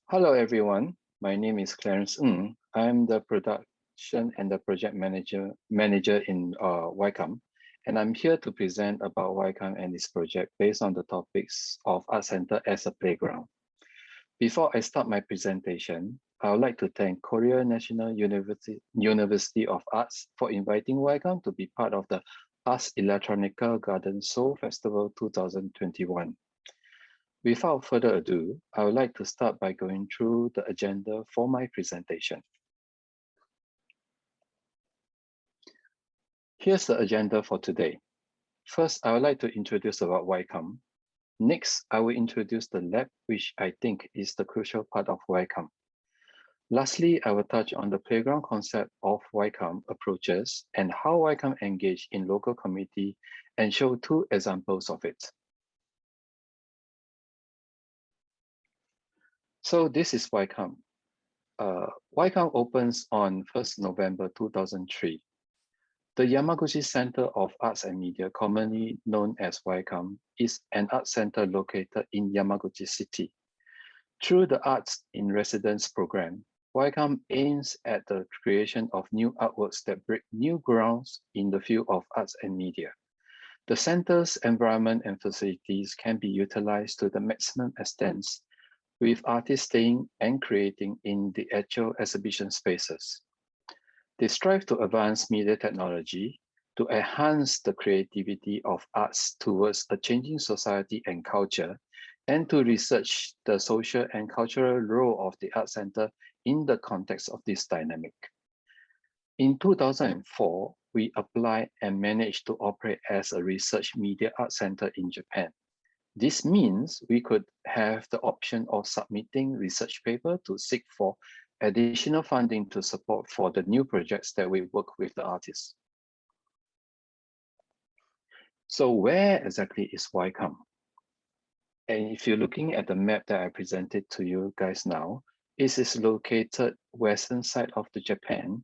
Hello, everyone. My name is Clarence Ng. I'm the production and the project manager in YCOM, and I'm here to present about YCOM and its project based on the topics of Art Center as a playground. Before I start my presentation, I would like to thank Korea National University of Arts for inviting YCOM to be part of the Arts Electronica Garden Seoul Festival 2021. Without further ado, I would like to start by going through the agenda for my presentation. Here's the agenda for today. First, I would like to introduce about YCOM. Next, I will introduce the lab, which I think is the crucial part of YCOM. Lastly, I will touch on the playground concept of YCOM approaches and how YCOM engage in local community and show two examples of it. So this is YCOM. YCOM opens on 1st November 2003. The Yamaguchi Center of Arts and Media, commonly known as YCOM, is an art center located in Yamaguchi City. Through the Arts in Residence program, YCOM aims at the creation of new artworks that break new grounds in the field of arts and media. The center's environment and facilities can be utilized to the maximum extent, with artists staying and creating in the actual exhibition spaces. They strive to advance media technology to enhance the creativity of arts towards a changing society and culture, and to research the social and cultural role of the art center in the context of this dynamic. In 2004, we applied and managed to operate as a research media art center in Japan. This means we could have the option of submitting research paper to seek for additional funding to support for the new projects that we work with the artists. So where exactly is YCOM? And if you're looking at the map that I presented to you guys now, it is located western side of the Japan,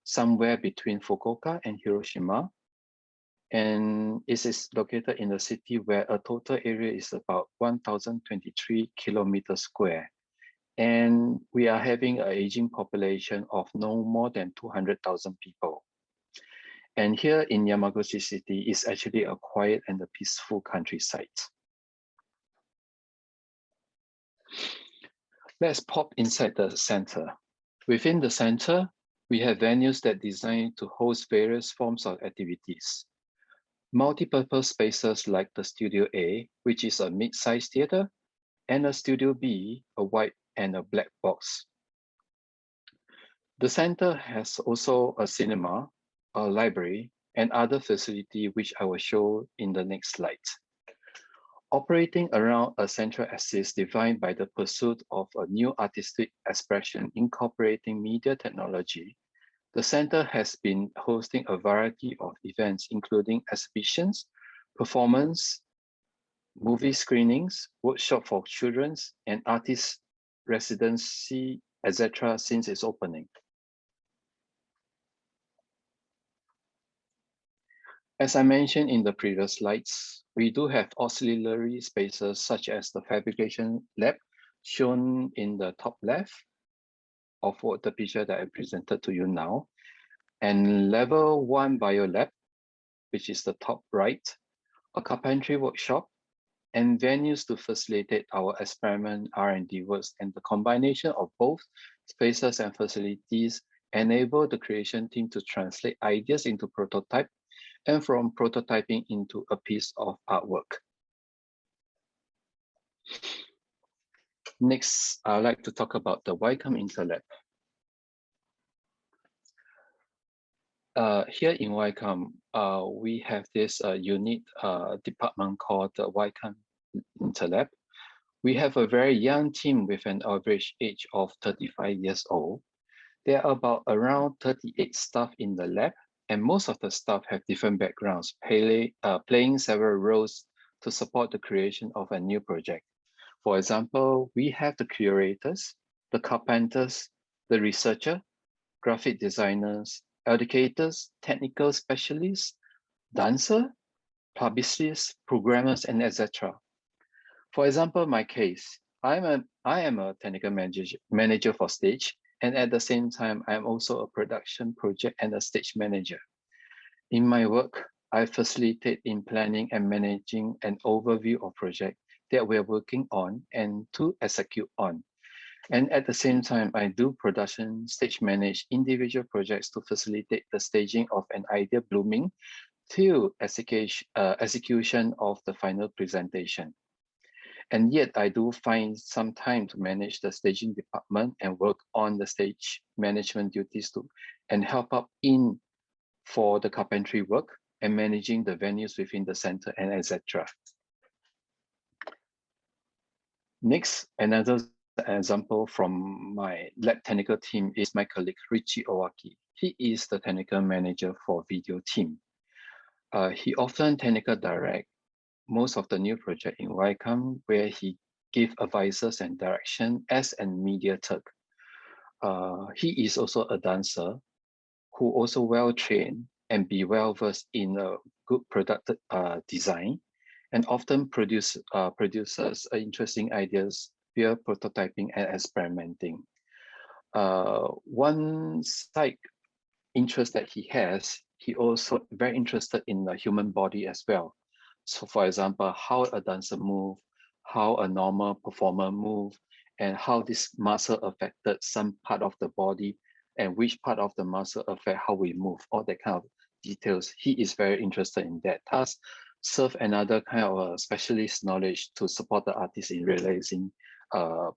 somewhere between Fukuoka and Hiroshima. And it is located in a city where a total area is about 1,023 kilometers square. And we are having an aging population of no more than 200,000 people. And here in Yamaguchi City is actually a quiet and a peaceful countryside. Let's pop inside the center. Within the center, we have venues that are designed to host various forms of activities. Multi-purpose spaces like the Studio A, which is a mid-sized theater, and a Studio B, a white and a black box. The center has also a cinema, a library, and other facility which I will show in the next slide. Operating around a central axis defined by the pursuit of a new artistic expression incorporating media technology, the center has been hosting a variety of events, including exhibitions, performance, movie screenings, workshop for children, and artist residency, etc. since its opening. As I mentioned in the previous slides, we do have auxiliary spaces such as the fabrication lab shown in the top left of what the picture that I presented to you now, and level 1 bio lab, which is the top right, a carpentry workshop, and venues to facilitate our experiment R&D works, and the combination of both spaces and facilities enable the creation team to translate ideas into prototype and from prototyping into a piece of artwork. Next, I'd like to talk about the YCOM Interlab. Here in YCOM, we have this unique department called the YCOM Interlab. We have a very young team with an average age of 35 years old. There are about around 38 staff in the lab, and most of the staff have different backgrounds, playing several roles to support the creation of a new project. For example, we have the curators, the carpenters, the researcher, graphic designers, educators, technical specialists, dancer, publicists, programmers, and etc. For example, my case, I am a technical manager for stage, and at the same time, I am also a production project and a stage manager. In my work, I facilitate in planning and managing an overview of projects that we're working on and to execute on. And at the same time, I do production stage manage individual projects to facilitate the staging of an idea blooming till execution of the final presentation. And yet I do find some time to manage the staging department and work on the stage management duties too, and help out in for the carpentry work and managing the venues within the center and etc. Next, another example from my lab technical team is my colleague Richie Owaki. He is the technical manager for video team. He often technical direct most of the new project in YCOM where he give advices and direction as a media tech. He is also a dancer who also well trained and be well versed in a good product design, and often produces interesting ideas via prototyping and experimenting. One side interest that he has, he also very interested in the human body as well. So for example, how a dancer move, how a normal performer move, and how this muscle affected some part of the body and which part of the muscle affect how we move, all that kind of details. He is very interested in that. Thus, serve another kind of a specialist knowledge to support the artist in realizing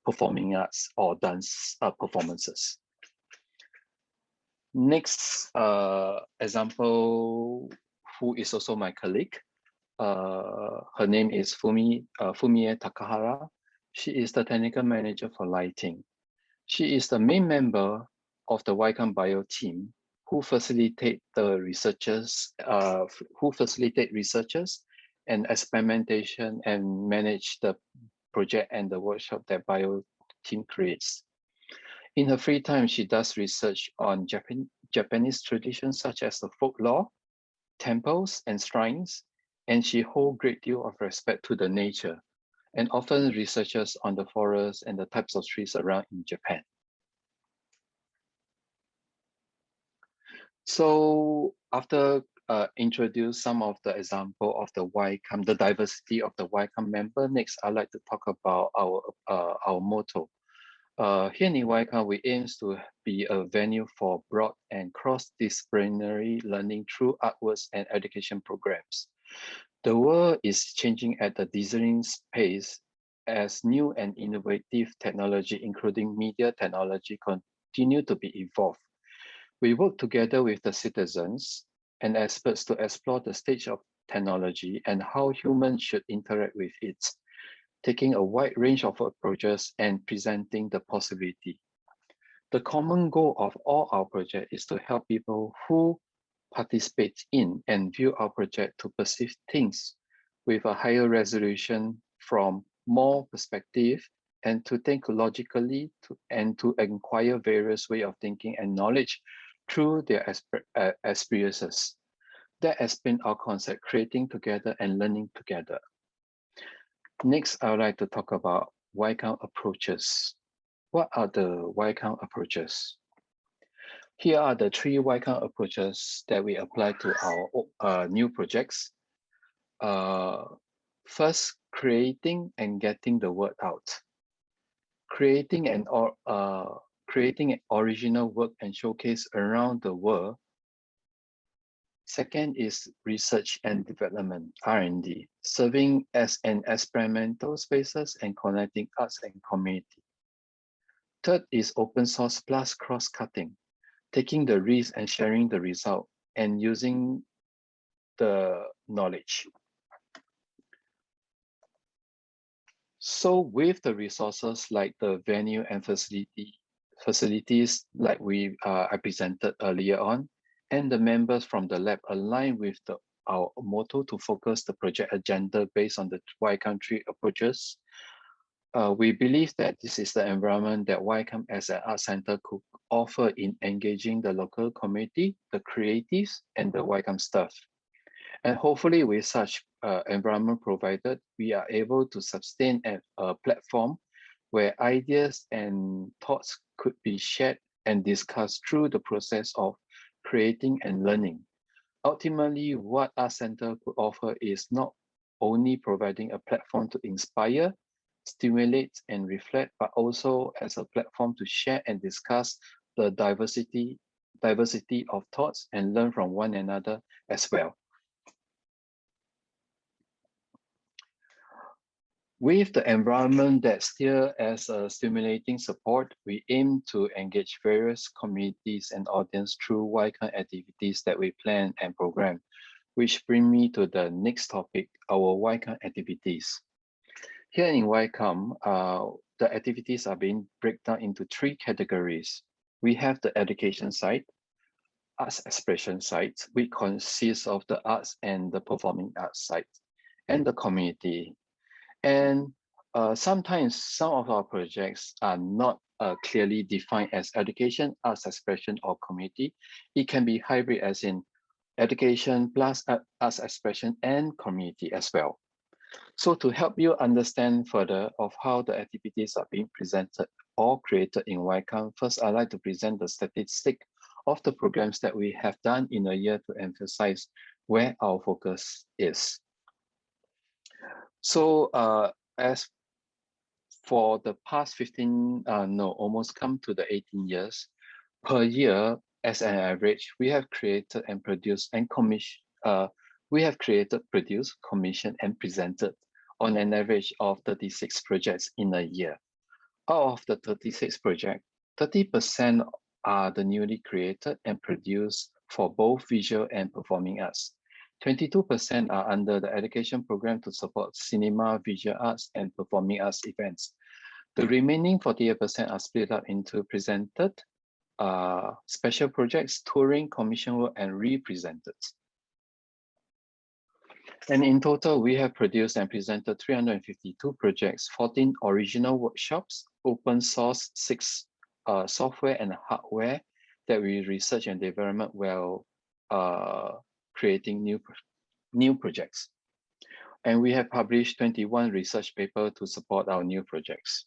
performing arts or dance performances. Next example, who is also my colleague. Her name is Fumie Takahara. She is the technical manager for lighting. She is the main member of the YCOM Bio team who facilitate the researchers, and experimentation and manage the project and the workshop that Bio team creates. In her free time, she does research on Japanese traditions such as the folklore, temples, and shrines, and she holds great deal of respect to the nature and often researches on the forest and the types of trees around in Japan. So after introduce some of the example of the YCOM, the diversity of the YCOM member, next I'd like to talk about our motto. Here in YCOM, we aim to be a venue for broad and cross-disciplinary learning through artworks and education programs. The world is changing at a dizzying pace as new and innovative technology, including media technology, continue to be evolved. We work together with the citizens and experts to explore the stage of technology and how humans should interact with it, taking a wide range of approaches and presenting the possibility. The common goal of all our projects is to help people who participate in and view our project to perceive things with a higher resolution from more perspective and to think logically and to acquire various ways of thinking and knowledge through their experiences. That has been our concept, creating together and learning together. Next, I would like to talk about YCOM approaches. What are the YCOM approaches? Here are the 3 YCOM approaches that we apply to our new projects. First, creating and getting the word out. Creating an original work and showcase around the world. Second is research and development, R&D, serving as an experimental spaces and connecting arts and community. Third is open source plus cross-cutting, taking the risk and sharing the result and using the knowledge. So with the resources like the venue and facilities like I presented earlier on, and the members from the lab align with our motto to focus the project agenda based on the YCOM approaches. We believe that this is the environment that YCOM as an art center could offer in engaging the local community, the creatives, and the YCOM staff. And hopefully with such environment provided, we are able to sustain a platform where ideas and thoughts could be shared and discussed through the process of creating and learning. Ultimately, what Arts Center could offer is not only providing a platform to inspire, stimulate, and reflect, but also as a platform to share and discuss the diversity of thoughts and learn from one another as well. With the environment that still as a stimulating support, we aim to engage various communities and audience through YCAM activities that we plan and program, which bring me to the next topic, our YCAM activities. Here in YCAM, the activities are being broken down into 3 categories. We have the education side, arts expression side, which consists of the arts and the performing arts side, and the community. And sometimes some of our projects are not clearly defined as education, arts expression, or community. It can be hybrid, as in education plus arts expression and community as well. So to help you understand further of how the activities are being presented or created in YCAM, first I'd like to present the statistic of the programs that we have done in a year to emphasize where our focus is. So as for the past 15, almost come to the 18 years, per year, as an average, we have created and produced and produced, commissioned, and presented on an average of 36 projects in a year. Out of the 36 projects, 30% are the newly created and produced for both visual and performing arts. 22% are under the education program to support cinema, visual arts, and performing arts events. The remaining 48% are split up into presented, special projects, touring, commission work, and represented. And in total, we have produced and presented 352 projects, 14 original workshops, open source, 6 software and hardware that we research and development while creating new projects. And we have published 21 research papers to support our new projects.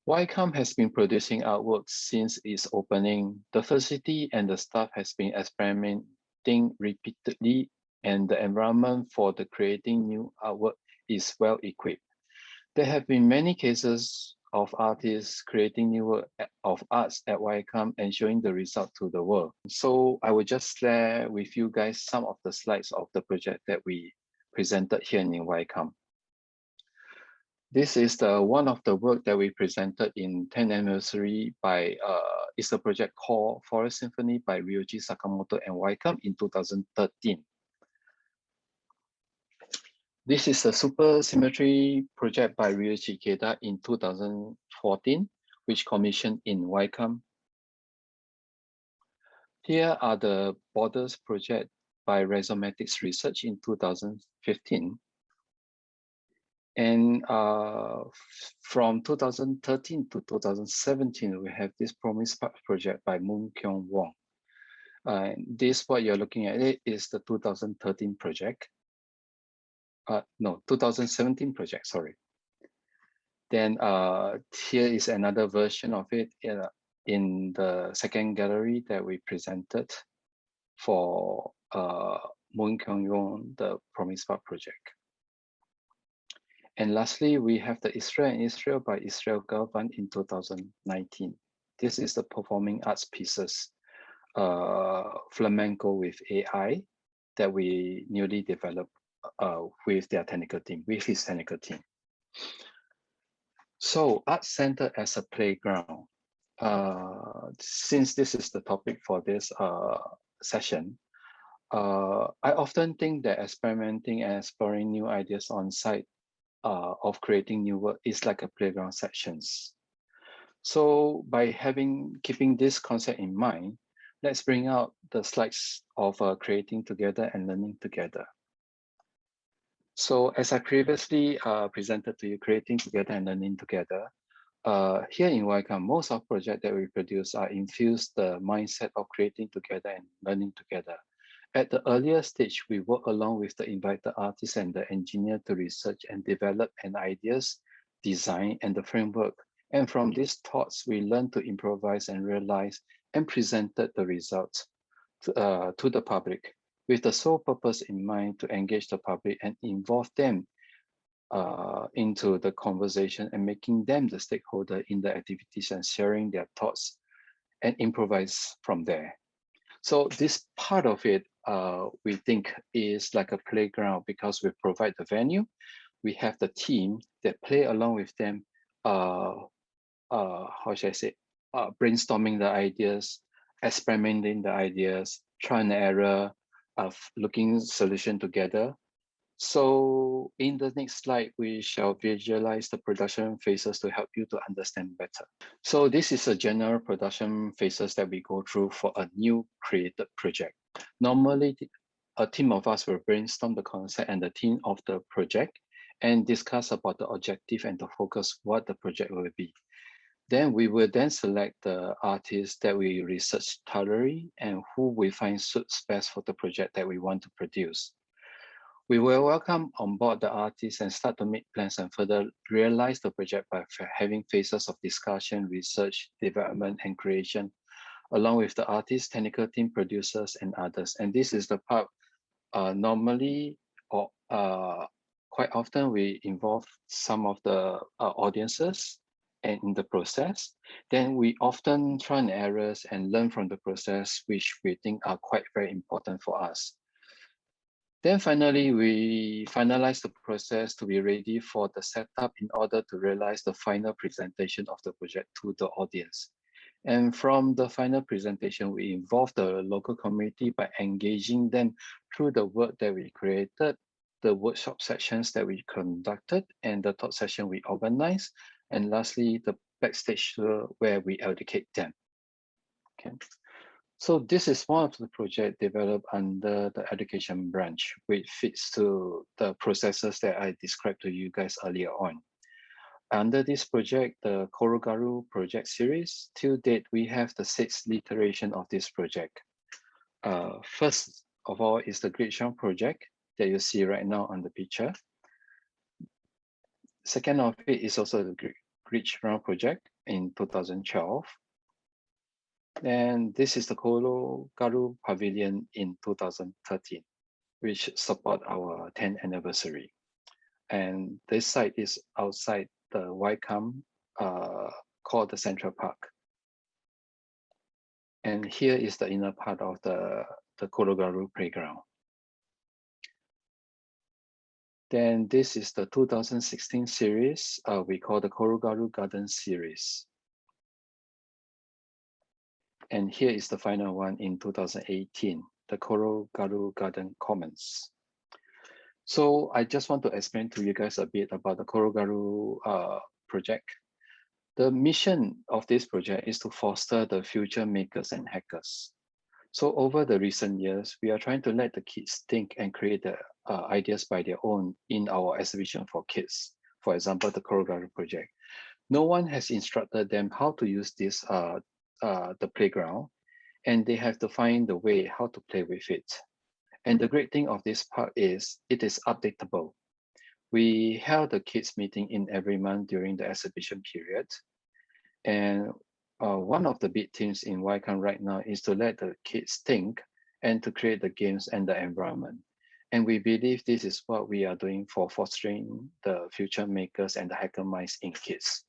YCAM has been producing artwork since its opening. The facility and the staff has been experimenting repeatedly, and the environment for the creating new artwork is well equipped. There have been many cases of artists creating new work of arts at YCAM and showing the result to the world. So I will just share with you guys some of the slides of the project that we presented here in YCAM. This is one of the work that we presented in 10th anniversary by, it's a project called Forest Symphony by Ryoji Sakamoto and YCAM in 2013. This is a supersymmetry project by Ryoji Ikeda in 2014, which commissioned in YCAM. Here are the Borders project by Rhizomatics Research in 2015. And from 2013 to 2017, we have this Promise Park project by Moon Kyung Wong. This, what you're looking at, it is the 2013 project. No, 2017 project, sorry. Then here is another version of it in the second gallery that we presented for Moon Kyung Wong, the Promise Park project. And lastly, we have the Israel and Israel by Israel Galvan in 2019. This is the performing arts pieces, flamenco with AI, that we newly developed with their technical team, with his technical team. So Arts Center as a playground. Since this is the topic for this session, I often think that experimenting and exploring new ideas on site of creating new work is like a playground sessions. So by keeping this concept in mind, let's bring out the slides of creating together and learning together. So as I previously presented to you, creating together and learning together, here in YCAM, most of projects that we produce are infused the mindset of creating together and learning together. At the earlier stage, we work along with the invited artist and the engineer to research and develop an ideas, design, and the framework. And from these thoughts, we learn to improvise and realize and presented the results to the public with the sole purpose in mind to engage the public and involve them into the conversation and making them the stakeholder in the activities and sharing their thoughts and improvise from there. So this part of it, we think is like a playground because we provide the venue, we have the team that play along with them, how should I say, brainstorming the ideas, experimenting the ideas, try and error, of looking solution together. So in the next slide, we shall visualize the production phases to help you to understand better. So this is a general production phases that we go through for a new created project. Normally, a team of us will brainstorm the concept and the theme of the project and discuss about the objective and the focus what the project will be. Then we will then select the artists that we research thoroughly and who we find suits best for the project that we want to produce. We will welcome on board the artists and start to make plans and further realize the project by having phases of discussion, research, development, and creation, along with the artists, technical team, producers, and others. And this is the part normally or quite often we involve some of the audiences and in the process. Then we often try and errors and learn from the process, which we think are quite very important for us. Then finally, we finalize the process to be ready for the setup in order to realize the final presentation of the project to the audience. And from the final presentation, we involve the local community by engaging them through the work that we created, the workshop sessions that we conducted, and the talk session we organized, and lastly, the backstage where we educate them. Okay. So this is one of the projects developed under the education branch, which fits to the processes that I described to you guys earlier on. Under this project, the Korogaru project series, till date, we have the 6th iteration of this project. First of all is the Gridsham project that you see right now on the picture. Second of it is also the Gridsham project in 2012. And this is the Korogaru Pavilion in 2013, which support our 10th anniversary. And this site is outside the Wycombe, called the Central Park. And here is the inner part of the Korogaru playground. Then this is the 2016 series, we call the Korogaru Garden series. And here is the final one in 2018, the Korogaru Garden Commons. So I just want to explain to you guys a bit about the Korogaru project. The mission of this project is to foster the future makers and hackers. So over the recent years, we are trying to let the kids think and create the ideas by their own in our exhibition for kids. For example, the Korogaru project. No one has instructed them how to use this the playground, and they have to find the way how to play with it. And the great thing of this part is it is updatable. We held the kids meeting in every month during the exhibition period. And one of the big themes in Wycombe right now is to let the kids think and to create the games and the environment. And we believe this is what we are doing for fostering the future makers and the hacker minds in kids.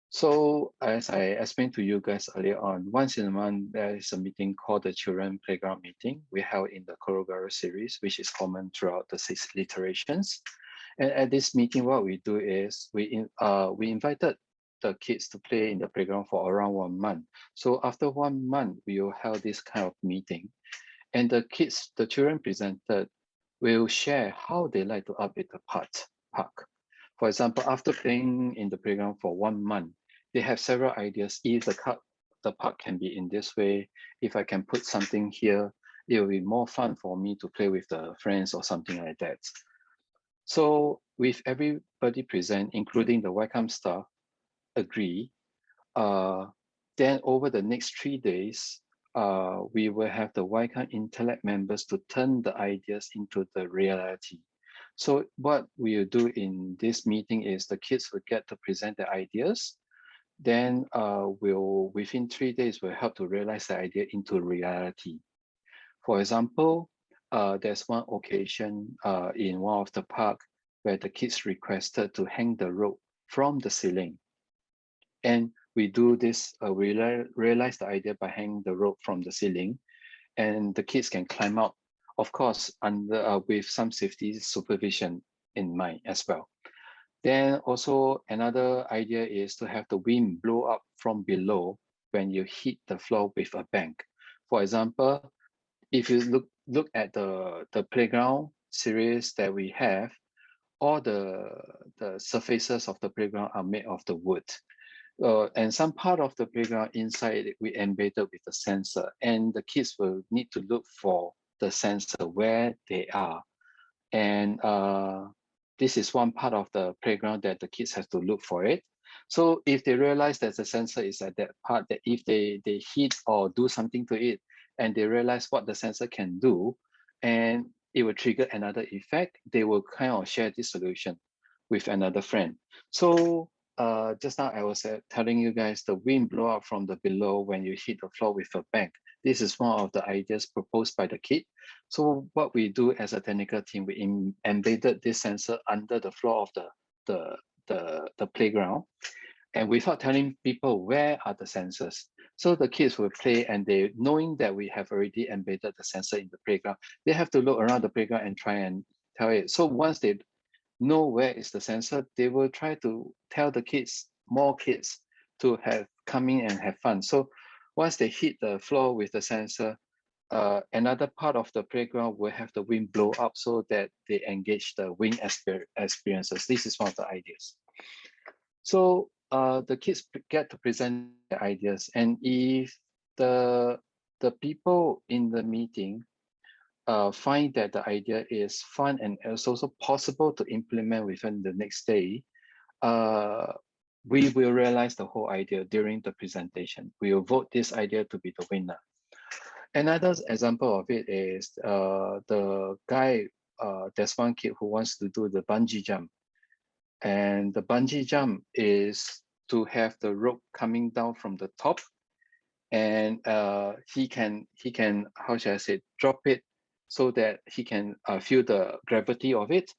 So as I explained to you guys earlier on, once in a month, there is a meeting called the Children Playground Meeting we held in the Korogaru series, which is common throughout the 6 iterations. And at this meeting, what we do is we invited the kids to play in the playground for around 1 month. So after 1 month, we will have this kind of meeting. And the kids, the children presented, will share how they like to update the park. For example, after playing in the playground for 1 month, they have several ideas. If the park can be in this way, if I can put something here, it will be more fun for me to play with the friends or something like that. So with everybody present, including the Wycombe staff, agree, Then over the next 3 days, we will have the YCAM Intellect members to turn the ideas into the reality. So what we will do in this meeting is the kids will get to present their ideas. Then we'll, within 3 days, we'll help to realize the idea into reality. For example, there's one occasion in one of the park where the kids requested to hang the rope from the ceiling. And we do this, we realize the idea by hanging the rope from the ceiling, and the kids can climb out, of course, under with some safety supervision in mind as well. Then also another idea is to have the wind blow up from below when you hit the floor with a bang. For example, if you look at the playground series that we have, all the surfaces of the playground are made of the wood. And some part of the playground inside we embedded with the sensor, and the kids will need to look for the sensor where they are. And this is one part of the playground that the kids have to look for it. So if they realize that the sensor is at that part, that if they hit or do something to it, and they realize what the sensor can do, and it will trigger another effect, they will kind of share this solution with another friend. So just now I was telling you guys the wind blow up from the below when you hit the floor with a bang. This is one of the ideas proposed by the kid. So what we do as a technical team, we embedded this sensor under the floor of the playground, and without telling people where are the sensors. So the kids will play, and they, knowing that we have already embedded the sensor in the playground, they have to look around the playground and try and tell it. So once they know where is the sensor, they will try to tell the kids, more kids, to have come in and have fun. So once they hit the floor with the sensor, another part of the playground will have the wind blow up so that they engage the wind experiences. This is one of the ideas. So the kids get to present their ideas, and if the people in the meeting find that the idea is fun and it's also possible to implement within the next day, we will realize the whole idea during the presentation. We will vote this idea to be the winner. Another example of it is the guy, there's one kid who wants to do the bungee jump. And the bungee jump is to have the rope coming down from the top, and he can, how should I say, drop it so that he can feel the gravity of it.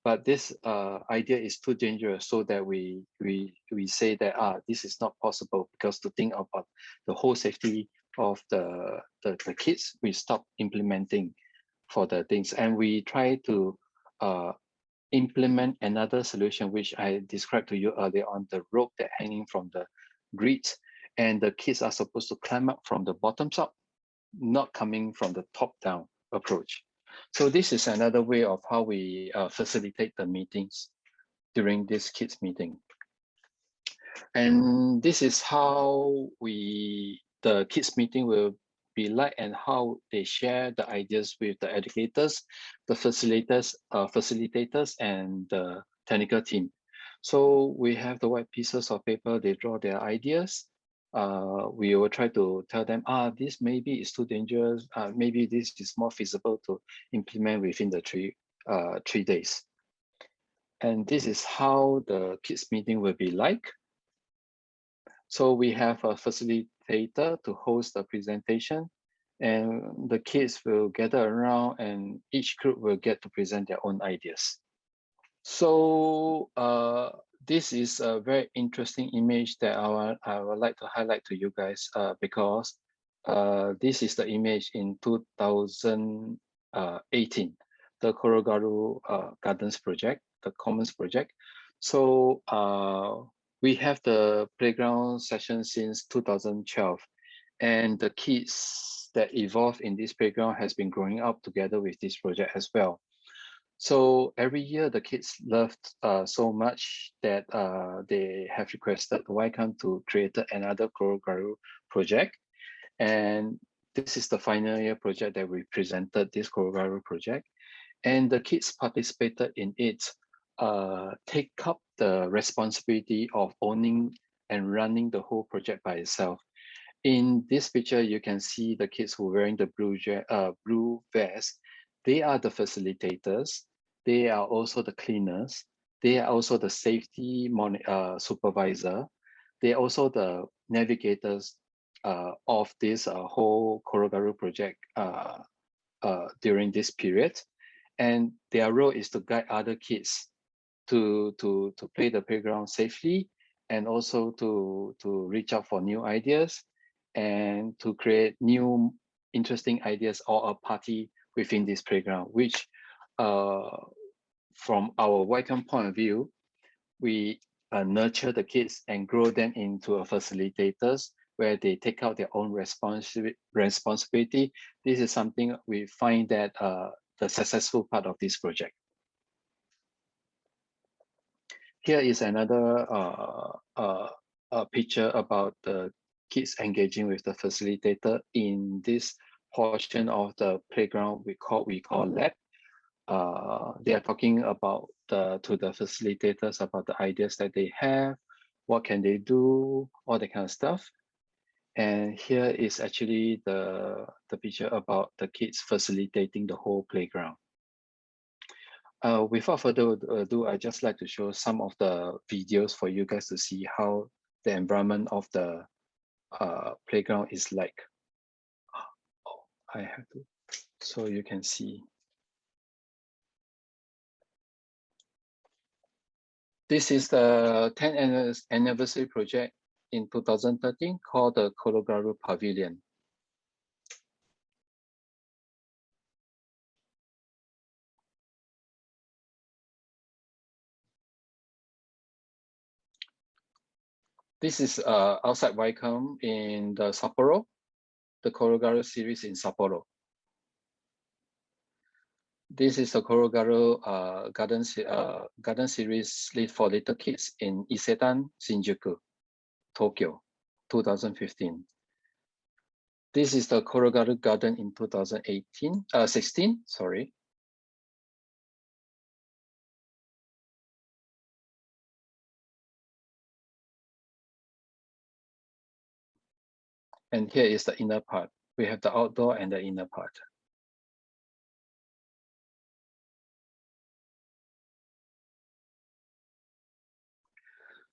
But this idea is too dangerous, so that we say that this is not possible, because to think about the whole safety of the kids, we stop implementing for the things, and we try to implement another solution, which I described to you earlier on, the rope that hanging from the grid, and the kids are supposed to climb up from the bottom up, not coming from the top down approach. So this is another way of how we facilitate the meetings during this kids meeting. And this is how the kids meeting will be like, and how they share the ideas with the educators, the facilitators, and the technical team. So we have the white pieces of paper, they draw their ideas. We will try to tell them, this maybe is too dangerous, maybe this is more feasible to implement within the 3 days. And this is how the kids meeting will be like. So we have a facilitator to host the presentation, and the kids will gather around, and each group will get to present their own ideas. So this is a very interesting image that I would like to highlight to you guys, because this is the image in 2018, the Korogaru Gardens project, the Commons project. So we have the playground session since 2012, and the kids that evolved in this playground has been growing up together with this project as well. So every year the kids loved so much that they have requested YCAM to create another Korogaru project. And this is the final year project that we presented, this Korogaru project. And the kids participated in it, take up the responsibility of owning and running the whole project by itself. In this picture, you can see the kids who are wearing the blue vest. They are the facilitators. They are also the cleaners. They are also the safety supervisor. They are also the navigators of this whole Korogaru project during this period. And their role is to guide other kids to play the playground safely, and also to reach out for new ideas and to create new interesting ideas or a party within this playground, which from our YCOM point of view, we nurture the kids and grow them into a facilitators where they take out their own responsibility. This is something we find that the successful part of this project. Here is another picture about the kids engaging with the facilitator in this portion of the playground we call lab. They are talking about to the facilitators about the ideas that they have, what can they do, all that kind of stuff. And here is actually the picture about the kids facilitating the whole playground. Without further ado, I just like to show some of the videos for you guys to see how the environment of the playground is like. Oh, I have to, so you can see. This is the 10th anniversary project in 2013 called the Korogaru Pavilion. This is outside YCOM in the Sapporo, the Korogaru series in Sapporo. This is the Korogaru garden series for little kids in Isetan, Shinjuku, Tokyo, 2015. This is the Korogaru garden in 16, sorry. And here is the inner part. We have the outdoor and the inner part.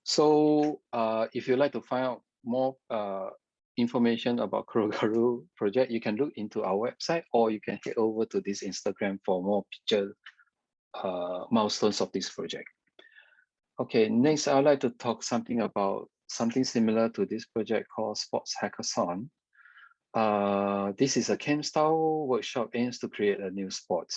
So if you'd like to find out more information about Korogaru project, you can look into our website, or you can head over to this Instagram for more picture milestones of this project. Okay, next I'd like to talk something about something similar to this project called Sports Hackathon. This is a camp-style workshop aims to create a new sport.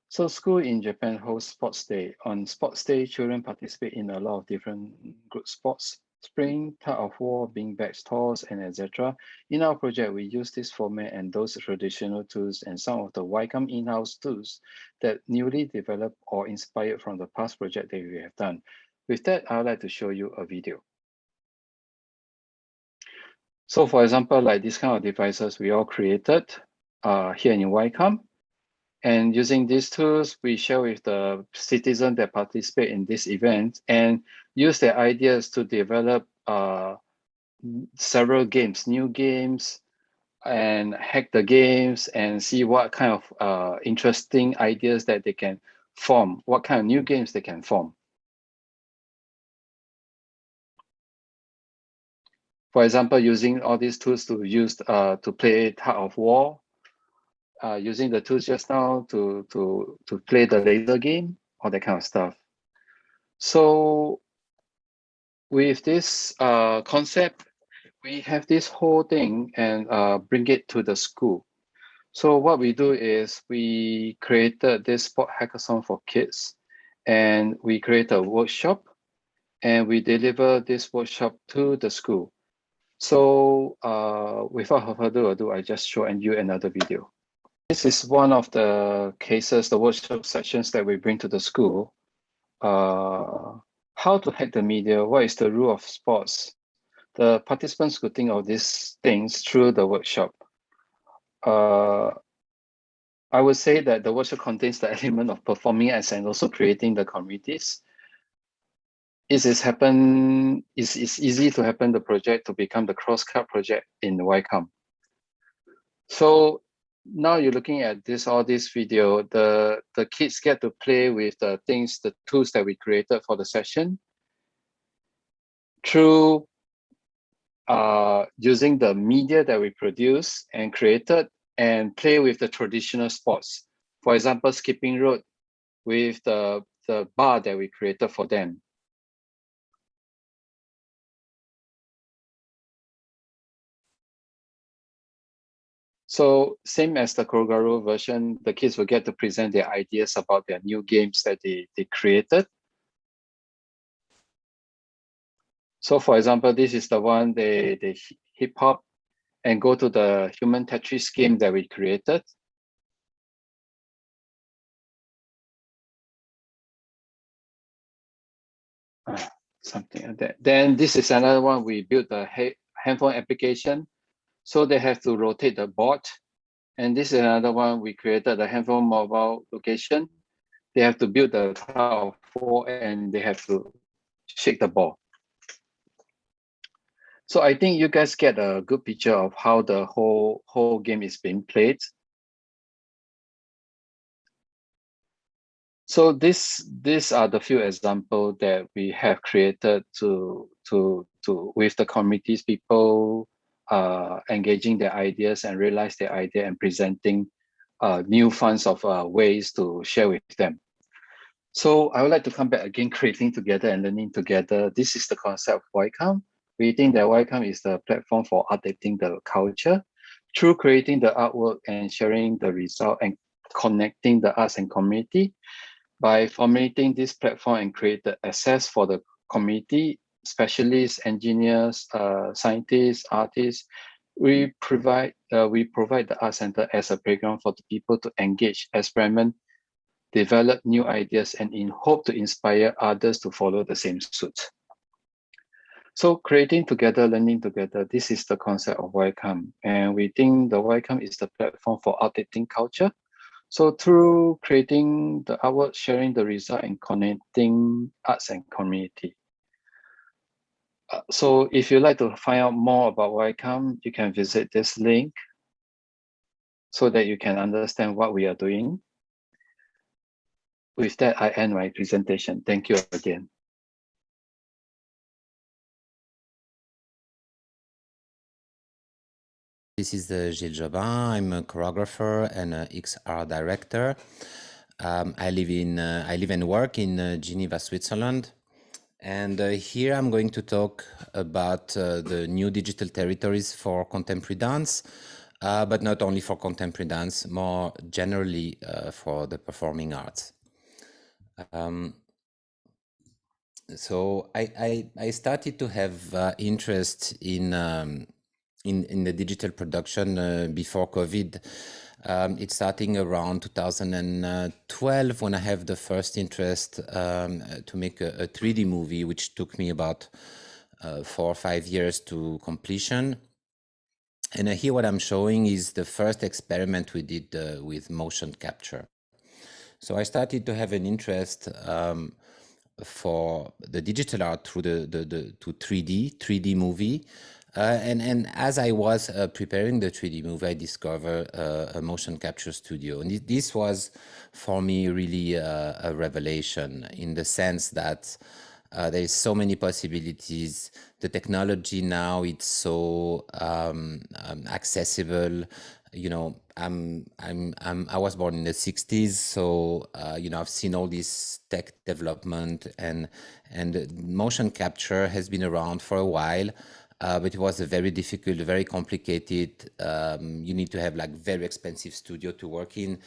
So school in Japan hosts Sports Day. On Sports Day, children participate in a lot of different group sports, spring, tug of war, beanbag toss, and etc. In our project, we use this format and those traditional tools and some of the YCOM in-house tools that newly developed or inspired from the past project that we have done. With that, I'd like to show you a video. So for example, like this kind of devices we all created here in YCOM. And using these tools, we share with the citizens that participate in this event and use their ideas to develop several games, new games, and hack the games and see what kind of interesting ideas that they can form, what kind of new games they can form. For example, using all these tools to use to play tug of war, using the tools just now to play the laser game, all that kind of stuff. So with this concept, we have this whole thing and bring it to the school. So what we do is we created this sport hackathon for kids, and we create a workshop, and we deliver this workshop to the school. So without further ado, I just show you another video. This is one of the cases, the workshop sections that we bring to the school. How to hack the media, what is the rule of sports? The participants could think of these things through the workshop. I would say that the workshop contains the element of performing acts and also creating the communities. it's easy to happen the project to become the cross-cut project in YCOM. So now you're looking at all this video, the kids get to play with the tools that we created for the session through using the media that we produce and created, and play with the traditional sports. For example, skipping rope with the bar that we created for them. So same as the Korogaro version, the kids will get to present their ideas about their new games that they created. So for example, this is the one they hip hop and go to the human Tetris game that we created. Something like that. Then this is another one, we built the handphone application. So they have to rotate the board. And this is another one, we created the handphone mobile location. They have to build the tile for, and they have to shake the ball. So I think you guys get a good picture of how the whole game is being played. So these are the few examples that we have created to with the communities, people engaging their ideas and realize their idea and presenting new funds of ways to share with them. So I would like to come back again, creating together and learning together. This is the concept of YCOM. We think that YCOM is the platform for updating the culture through creating the artwork and sharing the result and connecting the arts and community. By formulating this platform and create the access for the community, specialists, engineers, scientists, artists, we provide the Art Center as a playground for the people to engage, experiment, develop new ideas, and in hope to inspire others to follow the same suit. So creating together, learning together, this is the concept of YCOM. And we think the YCOM is the platform for updating culture. So through creating the artwork, sharing the result, and connecting arts and community. So if you'd like to find out more about YCOM, you can visit this link so that you can understand what we are doing. With that, I end my presentation. Thank you again. This is Gilles Jobin. I'm a choreographer and a XR director. I live and work in Geneva, Switzerland. And here I'm going to talk about the new digital territories for contemporary dance, but not only for contemporary dance, more generally for the performing arts. So I started to have interest in the digital production before COVID. It's starting around 2012 when I have the first interest to make a 3D movie, which took me about 4 or 5 years to completion. And here what I'm showing is the first experiment we did with motion capture. So I started to have an interest for the digital art through the 3D movie. And as I was preparing the 3D movie, I discovered a motion capture studio. And this was, for me, really a revelation in the sense that there's so many possibilities. The technology now, it's so accessible. You know, I was born in the 60s, so you know, I've seen all this tech development, and motion capture has been around for a while. But it was a very difficult, very complicated. You need to have like very expensive studio to work in,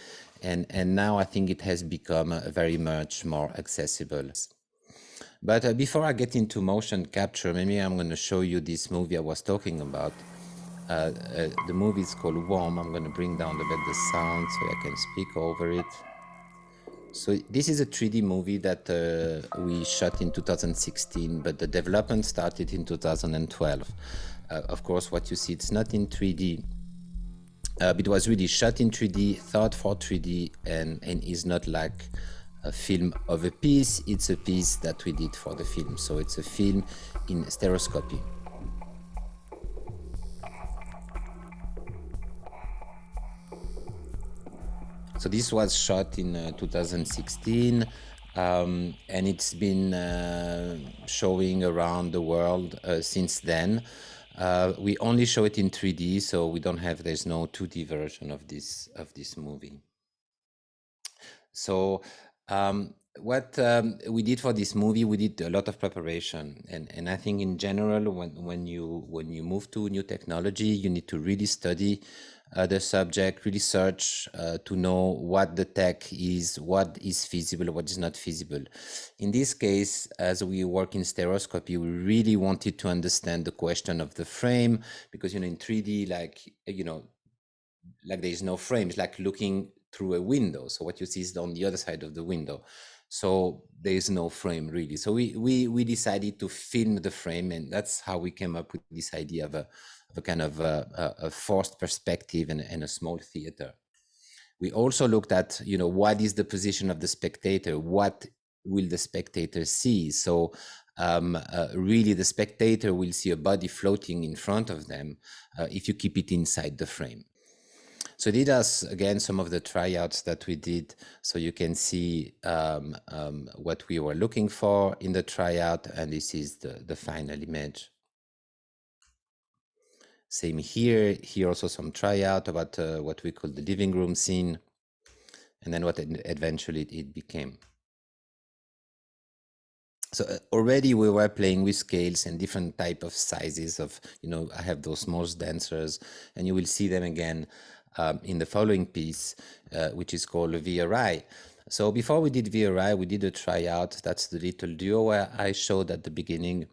and now I think it has become very much more accessible. But before I get into motion capture, maybe I'm going to show you this movie I was talking about. The movie is called Warm. I'm going to bring down a bit the sound so I can speak over it. So this is a 3D movie that we shot in 2016, but the development started in 2012. Of course, what you see, it's not in 3D, but it was really shot in 3D, thought for 3D, and is not like a film of a piece, it's a piece that we did for the film. So it's a film in stereoscopy. So this was shot in 2016, and it's been showing around the world since then. We only show it in 3D, so we don't have, there's no 2D version of this movie. So what we did for this movie, we did a lot of preparation, and I think in general, when you move to new technology, you need to really study the subject, really search to know what the tech is, what is feasible, what is not feasible. In this case, as we work in stereoscopy, we really wanted to understand the question of the frame, because in 3D, like there is no frame. It's like looking through a window. So what you see is on the other side of the window. So there is no frame really. So we decided to film the frame, and that's how we came up with this idea of a kind of a forced perspective and a small theater. We also looked at, what is the position of the spectator? What will the spectator see? So really the spectator will see a body floating in front of them if you keep it inside the frame. So these are, again, some of the tryouts that we did. So you can see what we were looking for in the tryout, and this is the final image. Same here. Here also some tryout about what we call the living room scene, and then what eventually it became. So already we were playing with scales and different type of sizes of, I have those small dancers, and you will see them again in the following piece, which is called VRI. So before we did VRI, we did a tryout. That's the little duo where I showed at the beginning.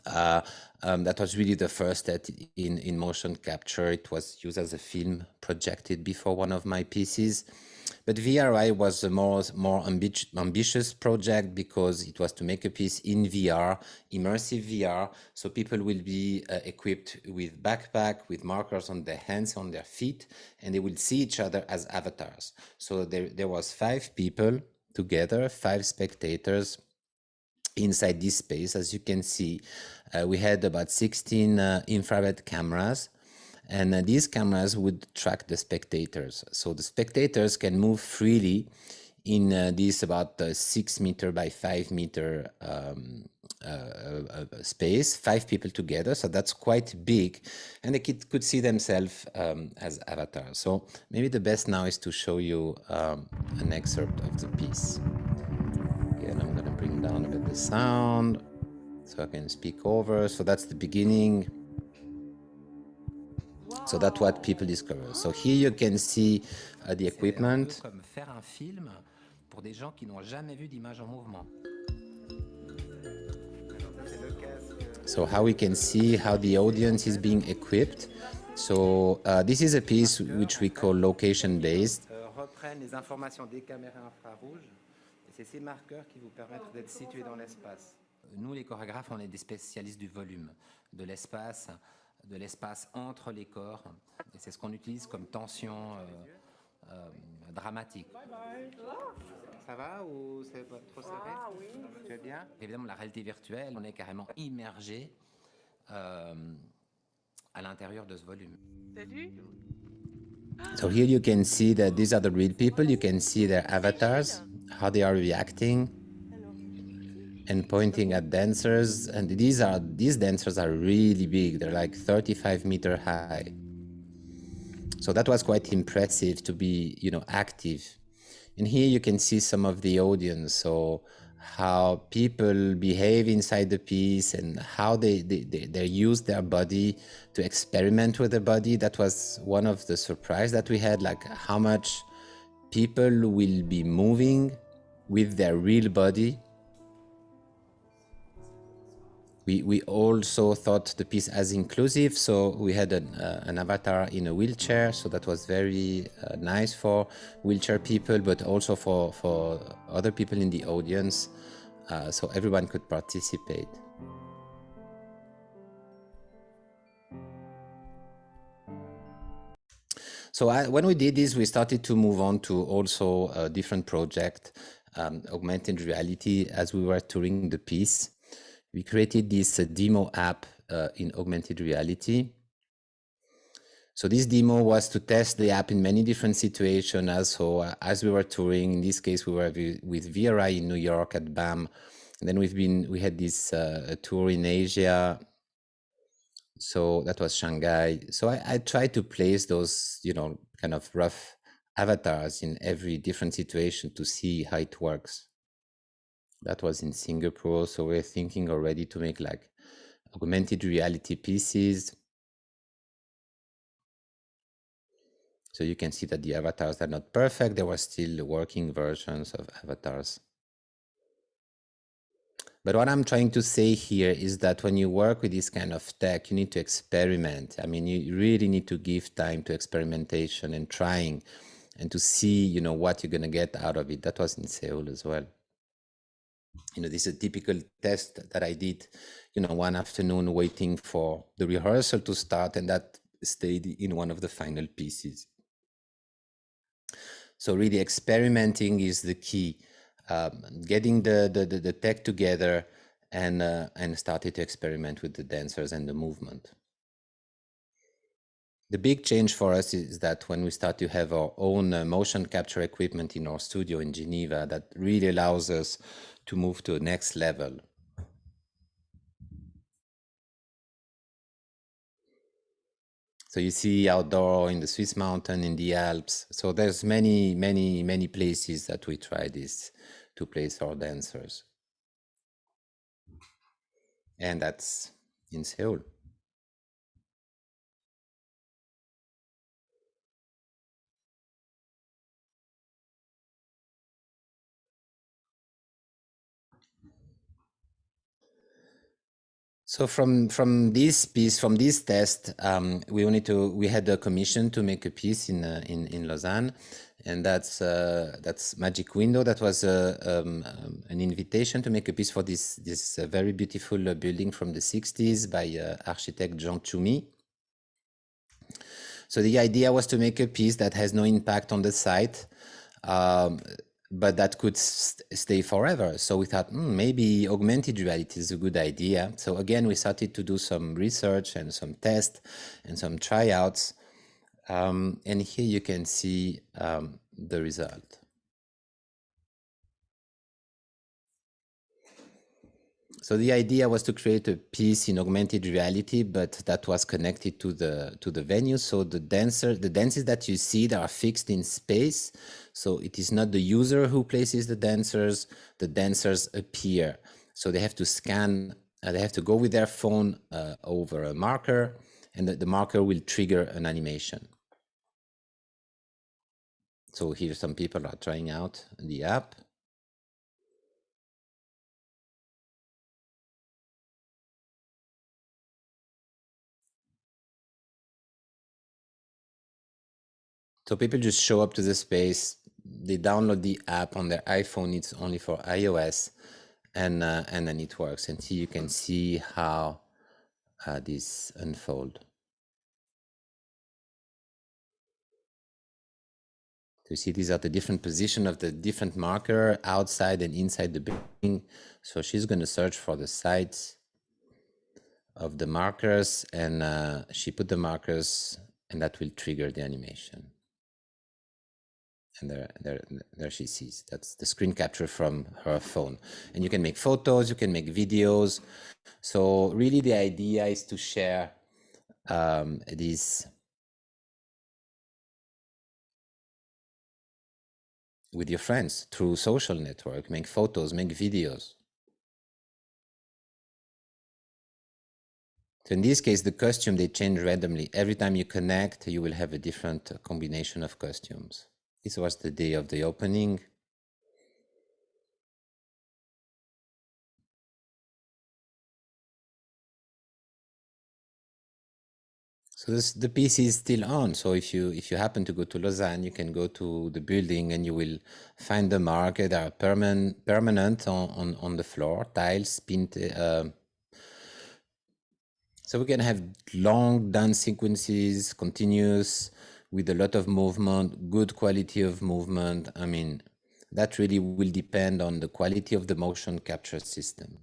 That was really the first step in motion capture. It was used as a film projected before one of my pieces. But VRI was a more ambitious project because it was to make a piece in VR, immersive VR. So people will be equipped with backpack, with markers on their hands, on their feet, and they will see each other as avatars. So there was 5 people together, 5 spectators inside this space. As you can see, we had about 16 infrared cameras. And these cameras would track the spectators. So the spectators can move freely in this about 6 meter by 5 meter space, 5 people together. So that's quite big. And the kid could see themselves as avatars. So maybe the best now is to show you an excerpt of the piece. Again, I'm going to bring down a bit the sound so I can speak over. So that's the beginning. So that's what people discover. So here you can see the equipment. Comme faire un film pour des gens qui n'ont jamais vu d'image en mouvement. So how we can see how the audience is being equipped. So this is a piece which we call location-based. Reprennent les informations des caméras infrarouges. Et c'est ces marqueurs qui vous permettent d'être situés dans l'espace. Nous, les chorégraphes, on est des spécialistes du volume, de l'espace entre les corps, et c'est ce qu'on utilise comme tension dramatique. Ça va ou c'est pas trop serré? Oui. Tu vas bien? Évidemment, la réalité virtuelle, on est carrément immergé à l'intérieur de ce volume. Salut. So here you can see that these are the real people. You can see their avatars, how they are reacting and pointing at dancers. And these dancers are really big. They're like 35 meters high. So that was quite impressive to be, active. And here you can see some of the audience. So how people behave inside the piece and how they use their body to experiment with the body. That was one of the surprise that we had, like how much people will be moving with their real body. We also thought the piece as inclusive, so we had an avatar in a wheelchair, so that was very nice for wheelchair people, but also for other people in the audience, so everyone could participate. So when we did this, we started to move on to also a different project, augmented reality. As we were touring the piece, we created this demo app in augmented reality. So this demo was to test the app in many different situations. As we were touring, in this case, we were with VRI in New York at BAM. And then we had this tour in Asia. So that was Shanghai. So I tried to place those, kind of rough avatars in every different situation to see how it works. That was in Singapore. So we're thinking already to make like augmented reality pieces. So you can see that the avatars are not perfect. There were still working versions of avatars. But what I'm trying to say here is that when you work with this kind of tech, you need to experiment. I mean, you really need to give time to experimentation and trying and to see, what you're going to get out of it. That was in Seoul as well. This is a typical test that I did, one afternoon waiting for the rehearsal to start, and that stayed in one of the final pieces. So really experimenting is the key. Getting the tech together and started to experiment with the dancers and the movement. The big change for us is that when we start to have our own motion capture equipment in our studio in Geneva, that really allows us to move to the next level. So you see outdoor in the Swiss mountain, in the Alps. So there's many places that we try this to place our dancers. And that's in Seoul. So from this piece, from this test, we had a commission to make a piece in Lausanne, and that's Magic Window. That was an invitation to make a piece for this very beautiful building from the 60s by architect Jean Tchoumi. So the idea was to make a piece that has no impact on the site, but that could stay forever. So we thought maybe augmented reality is a good idea. So again, we started to do some research and some tests and some tryouts. And here you can see the result. So the idea was to create a piece in augmented reality, but that was connected to the venue. So the dances that you see, they are fixed in space. So it is not the user who places the dancers appear. So they have to scan, they have to go with their phone over a marker, and the marker will trigger an animation. So here some people are trying out the app. So people just show up to the space, they download the app on their iPhone, it's only for iOS, and then it works. And here you can see how this unfold. So you see these are the different position of the different marker outside and inside the building. So she's going to search for the sites of the markers, and she put the markers, and that will trigger the animation. And there she sees. That's the screen capture from her phone. And you can make photos, you can make videos. So really the idea is to share this with your friends through social network, make photos, make videos. So in this case, the costume, they change randomly. Every time you connect, you will have a different combination of costumes. This was the day of the opening. So the piece is still on. So if you happen to go to Lausanne, you can go to the building and you will find the marker. They are permanent on the floor, tiles, so we can have long dance sequences, continuous, with a lot of movement, good quality of movement. I mean, that really will depend on the quality of the motion capture system.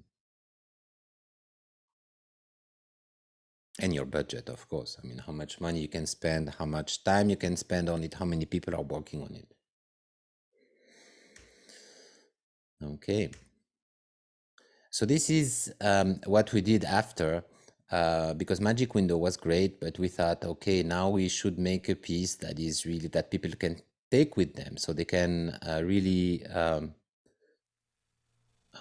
And your budget, of course. I mean, how much money you can spend, how much time you can spend on it, how many people are working on it. Okay. So this is what we did after, because Magic Window was great, but we thought, okay, now we should make a piece that is really, that people can take with them, so they can really,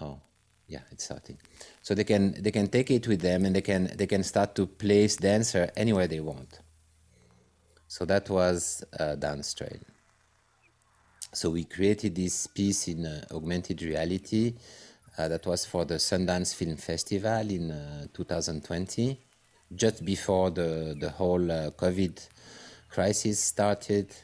oh, yeah, it's starting. So they can take it with them, and they can start to place Dancer anywhere they want. So that was Dance Trail. So we created this piece in augmented reality. That was for the Sundance Film Festival in 2020, just before the whole COVID crisis started.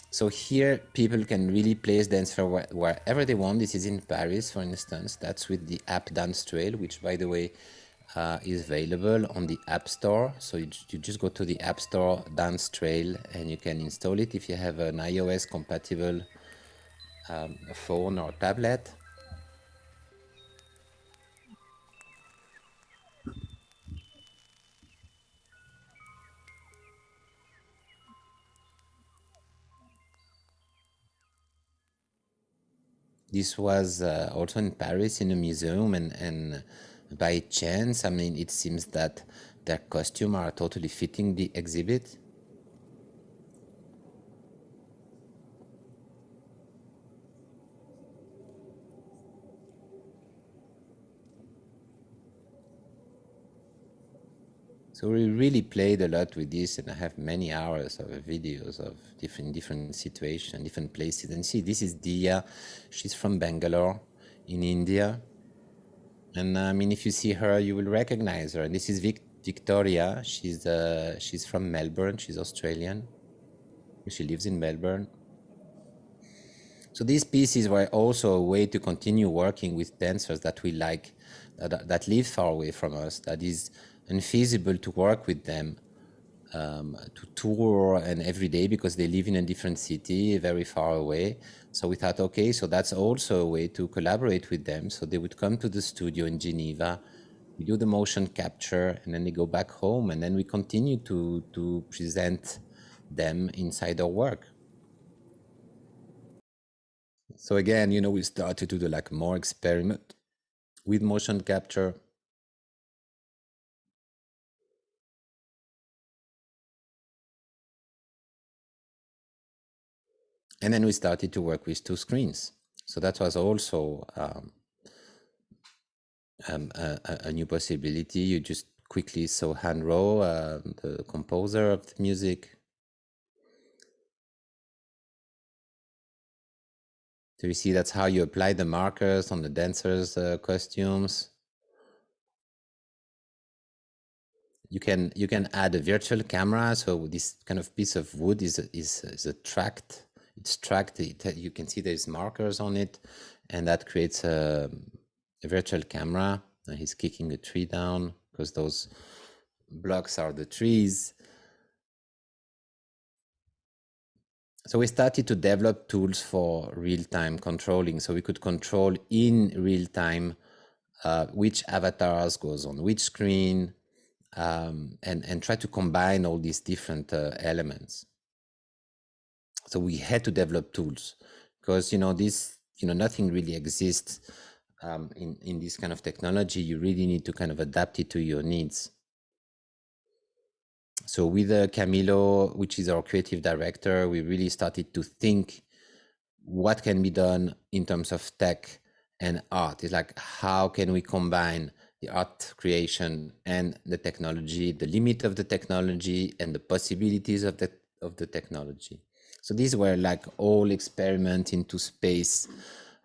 So here people can really place Dancer wherever they want. This is in Paris, for instance. That's with the app Dance Trail, which, by the way, is available on the App Store. So you just go to the App Store, Dance Trail, and you can install it if you have an iOS compatible phone or tablet. This was also in Paris in a museum, and by chance, I mean, it seems that their costumes are totally fitting the exhibit. So we really played a lot with this, and I have many hours of videos of different situations, different places. And see, this is Dia. She's from Bangalore in India. And I mean, if you see her, you will recognize her. And this is Victoria. She's from Melbourne. She's Australian. She lives in Melbourne. So these pieces were also a way to continue working with dancers that we like, that live far away from us, that is unfeasible to work with them, to tour and every day, because they live in a different city, very far away. So we thought, okay, so that's also a way to collaborate with them. So they would come to the studio in Geneva, we do the motion capture, and then they go back home, and then we continue to present them inside our work. So again, you know, we started to do like more experiment with motion capture. And then we started to work with 2 screens. So that was also a new possibility. You just quickly saw Han Ro, the composer of the music. So you see, that's how you apply the markers on the dancers' costumes. You can add a virtual camera. So this kind of piece of wood is a tracked. It's tracked. You can see there's markers on it, and that creates a virtual camera. He's kicking a tree down because those blocks are the trees. So we started to develop tools for real-time controlling, so we could control in real time which avatars goes on which screen, and try to combine all these different elements. So we had to develop tools because, you know, nothing really exists in this kind of technology. You really need to kind of adapt it to your needs. So with Camilo, which is our creative director, we really started to think what can be done in terms of tech and art. It's like, how can we combine the art creation and the technology, the limit of the technology and the possibilities of the technology. So these were like all experiment into space,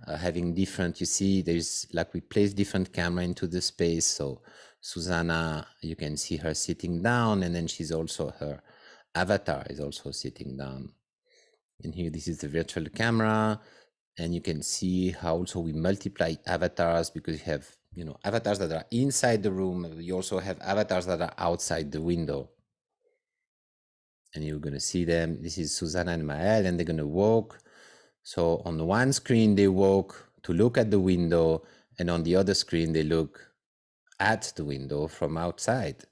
having different, you see, there's like we place different camera into the space. So Susanna, you can see her sitting down, and then she's also, her avatar is also sitting down. And here, this is the virtual camera, and you can see how also we multiply avatars because you have avatars that are inside the room. You also have avatars that are outside the window. And you're going to see them. This is Susanna and Maël, and they're going to walk. So on the one screen, they walk to look at the window, and on the other screen, they look at the window from outside.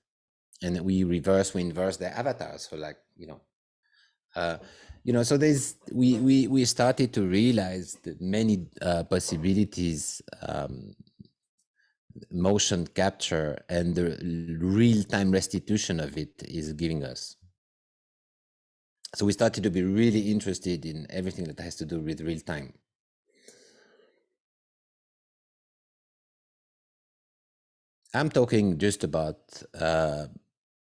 And we inverse their avatars. So so we started to realize that many possibilities motion capture and the real-time restitution of it is giving us. So we started to be really interested in everything that has to do with real time. I'm talking just about the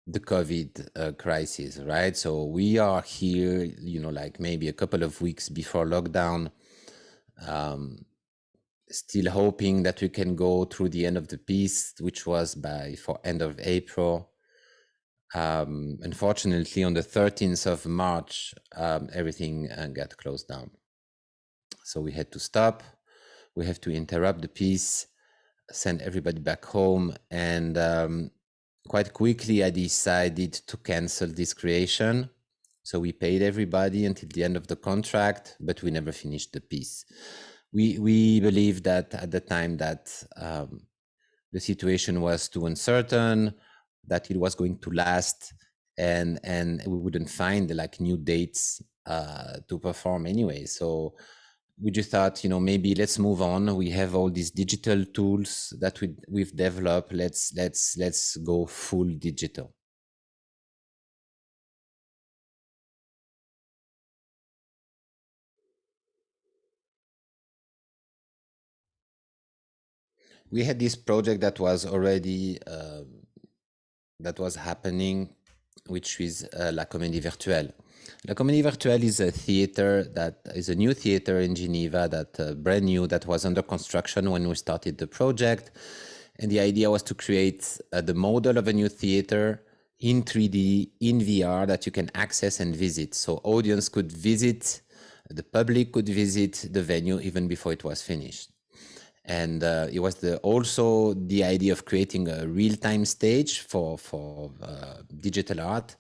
COVID crisis, right? So we are here, like maybe a couple of weeks before lockdown, still hoping that we can go through the end of the piece, which was for end of April. Unfortunately, on the 13th of March, everything got closed down. So we had to stop. We have to interrupt the piece, send everybody back home. And quite quickly, I decided to cancel this creation. So we paid everybody until the end of the contract, but we never finished the piece. We believed that at the time that the situation was too uncertain, that it was going to last, and we wouldn't find new dates to perform anyway. So we just thought, maybe let's move on. We have all these digital tools that we've developed. Let's go full digital. We had this project that was already that was happening, which is La Comédie Virtuelle. La Comédie Virtuelle is a theater that is a new theater in Geneva, that brand new, that was under construction when we started the project. And the idea was to create the model of a new theater in 3D, in VR, that you can access and visit. So audience could visit, the public could visit the venue even before it was finished. And it was also the idea of creating a real-time stage for digital art,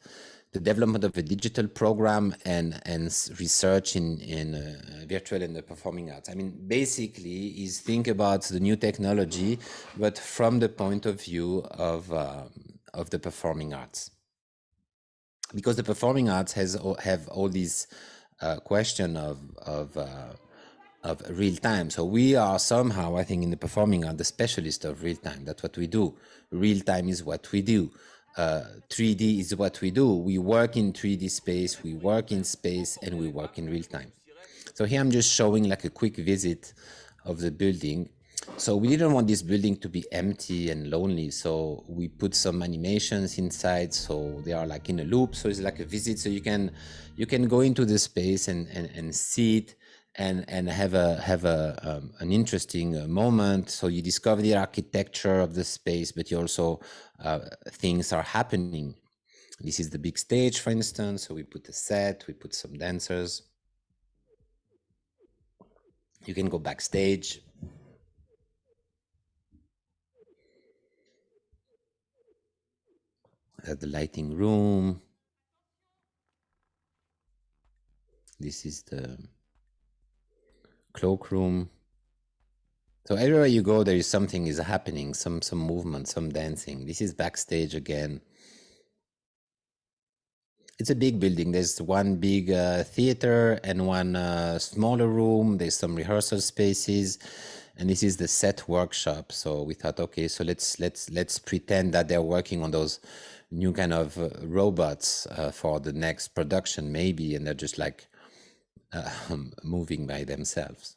the development of a digital program, and research in virtual and the performing arts. I mean, basically, is think about the new technology, but from the point of view of the performing arts, because the performing arts have all these question of real time. So we are somehow, I think, in the performing art, the specialist of real time. That's what we do. Real time is what we do. 3D is what we do. We work in 3D space, we work in space, and we work in real time. So here I'm just showing a quick visit of the building. So we didn't want this building to be empty and lonely. So we put some animations inside. So they are in a loop. So it's like a visit. So you can go into the space and see it, and have an interesting moment. So you discover the architecture of the space, but you also things are happening. This is the big stage, for instance. So we put a set, we put some dancers. You can go backstage. At the lighting room. This is the cloakroom. So everywhere you go, there is something is happening, some movement, some dancing. This is backstage again. It's a big building. There's one big theater and one smaller room. There's some rehearsal spaces, and this is the set workshop. So we thought, okay, so let's pretend that they're working on those new kind of robots for the next production, maybe, and they're just moving by themselves.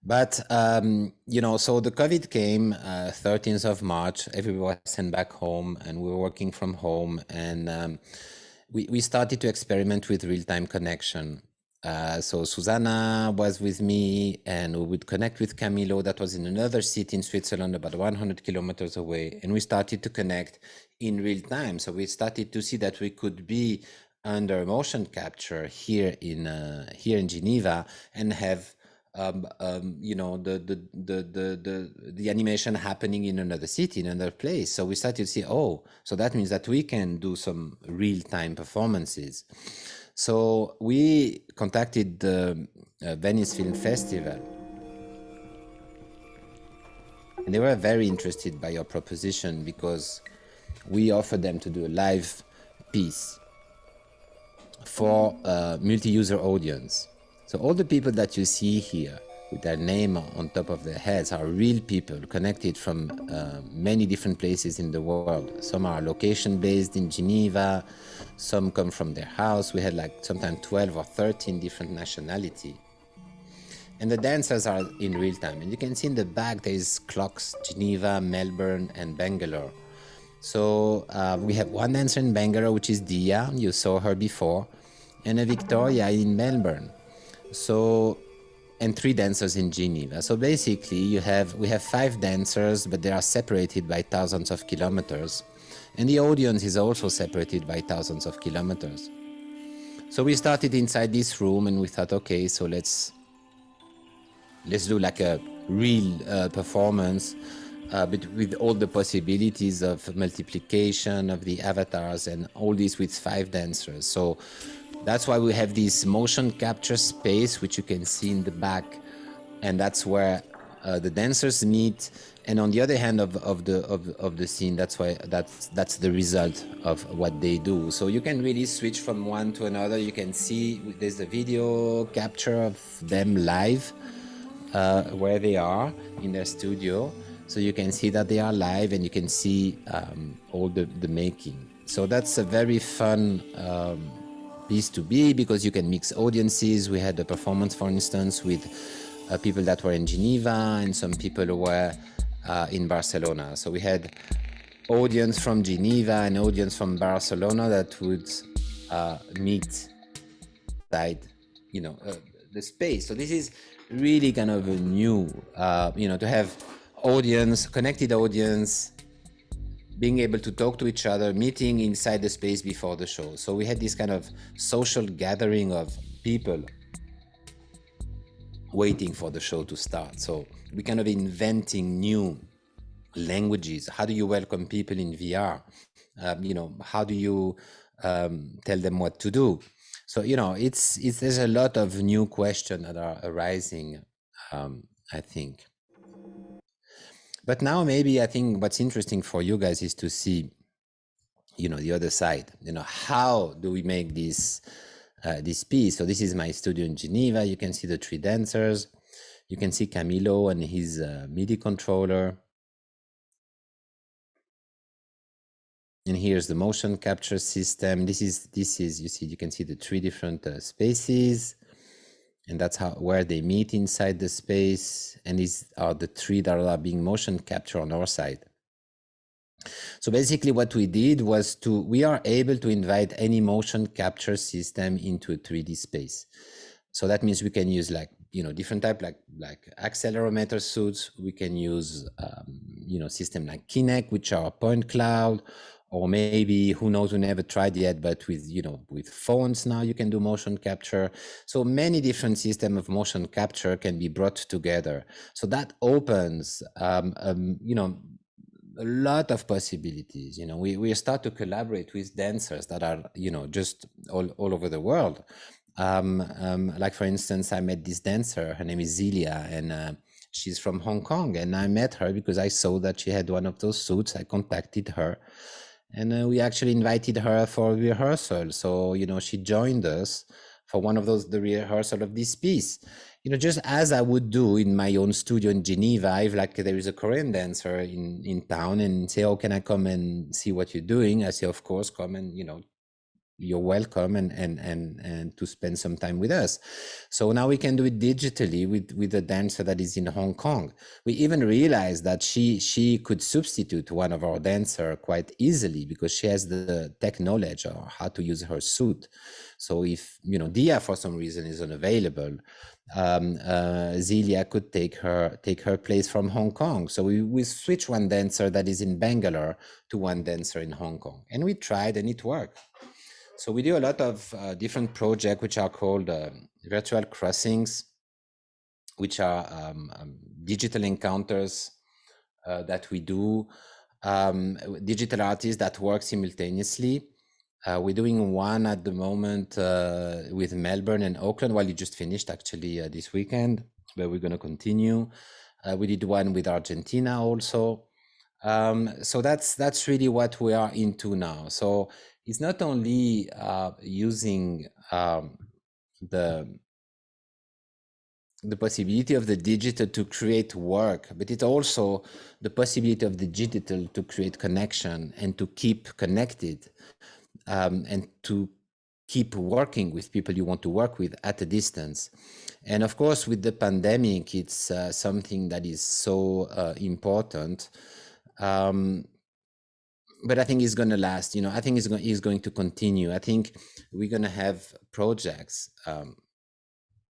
But, so the COVID came 13th of March, everybody was sent back home, and we were working from home, and we started to experiment with real-time connection. So Susanna was with me, and we would connect with Camilo, that was in another city in Switzerland, about 100 kilometers away, and we started to connect in real time. So we started to see that we could be under motion capture here in Geneva and have you know, the animation happening in another city, in another place. So we started to see, oh, so that means that we can do some real-time performances. So we contacted the Venice Film Festival, and they were very interested by your proposition because we offered them to do a live piece for a multi-user audience. So all the people that you see here with their name on top of their heads are real people connected from many different places in the world. Some are location based in Geneva, some come from their house. We had like sometimes 12 or 13 different nationalities. And the dancers are in real time. And you can see in the back there is clocks, Geneva, Melbourne, and Bangalore. So we have one dancer in Bangalore, which is Dia, you saw her before, and a Victoria in Melbourne. So, and 3 dancers in Geneva. So basically we have 5 dancers, but they are separated by thousands of kilometers. And the audience is also separated by thousands of kilometers. So we started inside this room and we thought, okay, so let's do like a real performance, but with all the possibilities of multiplication of the avatars and all this with 5 dancers. So that's why we have this motion capture space, which you can see in the back, and that's where the dancers meet. And on the other hand of the scene, that's the result of what they do. So you can really switch from one to another. You can see there's a video capture of them live, where they are in their studio. So you can see that they are live, and you can see all the making. So that's a very fun piece to be, because you can mix audiences. We had a performance, for instance, with people that were in Geneva and some people who were in Barcelona. So we had audience from Geneva and audience from Barcelona that would meet inside, you know, the space. So this is really kind of a new, you know, to have audience, connected audience, being able to talk to each other, meeting inside the space before the show. So we had this kind of social gathering of people waiting for the show to start. So we kind of inventing new languages. How do you welcome people in VR? You know, how do you tell them what to do? So, you know, there's a lot of new questions that are arising, I think. But now maybe I think what's interesting for you guys is to see, you know, the other side. You know, how do we make this this piece? So this is my studio in Geneva. You can see the 3 dancers. You can see Camilo and his MIDI controller. And here's the motion capture system. This is you see, you can see the 3 different spaces. And that's where they meet inside the space. And these are the 3 that are being motion captured on our side. So basically what we did was we are able to invite any motion capture system into a 3D space. So that means we can use like, you know, different type, like accelerometer suits. We can use, you know, system like Kinect, which are point cloud, or maybe, who knows, we never tried yet, but with, you know, with phones now you can do motion capture. So many different systems of motion capture can be brought together. So that opens, you know, a lot of possibilities. You know, we start to collaborate with dancers that are, you know, just all over the world. Like for instance, I met this dancer, her name is Zelia, and she's from Hong Kong, and I met her because I saw that she had one of those suits. I contacted her, and we actually invited her for a rehearsal. So, you know, she joined us for one of the rehearsal of this piece. You know, just as I would do in my own studio in Geneva, if like there is a Korean dancer in town and say, oh, can I come and see what you're doing? I say, of course, come, and, you know, you're welcome and to spend some time with us. So now we can do it digitally with a dancer that is in Hong Kong. We even realized that she could substitute one of our dancer quite easily because she has the tech knowledge of how to use her suit. So if, you know, Dia for some reason is unavailable, Zelia could take her place from Hong Kong. So we switch one dancer that is in Bangalore to one dancer in Hong Kong, and we tried and it worked. So we do a lot of different projects which are called virtual crossings. which are digital encounters that we do, digital artists that work simultaneously. We're doing one at the moment with Melbourne and Auckland. Well, you just finished actually this weekend, but we're going to continue. We did one with Argentina also. So that's really what we are into now. So it's not only using the possibility of the digital to create work, but it's also the possibility of the digital to create connection and to keep connected, and to keep working with people you want to work with at a distance. And of course, with the pandemic, it's something that is so important. But I think it's going to last. I think it's going to continue. I think we're going to have projects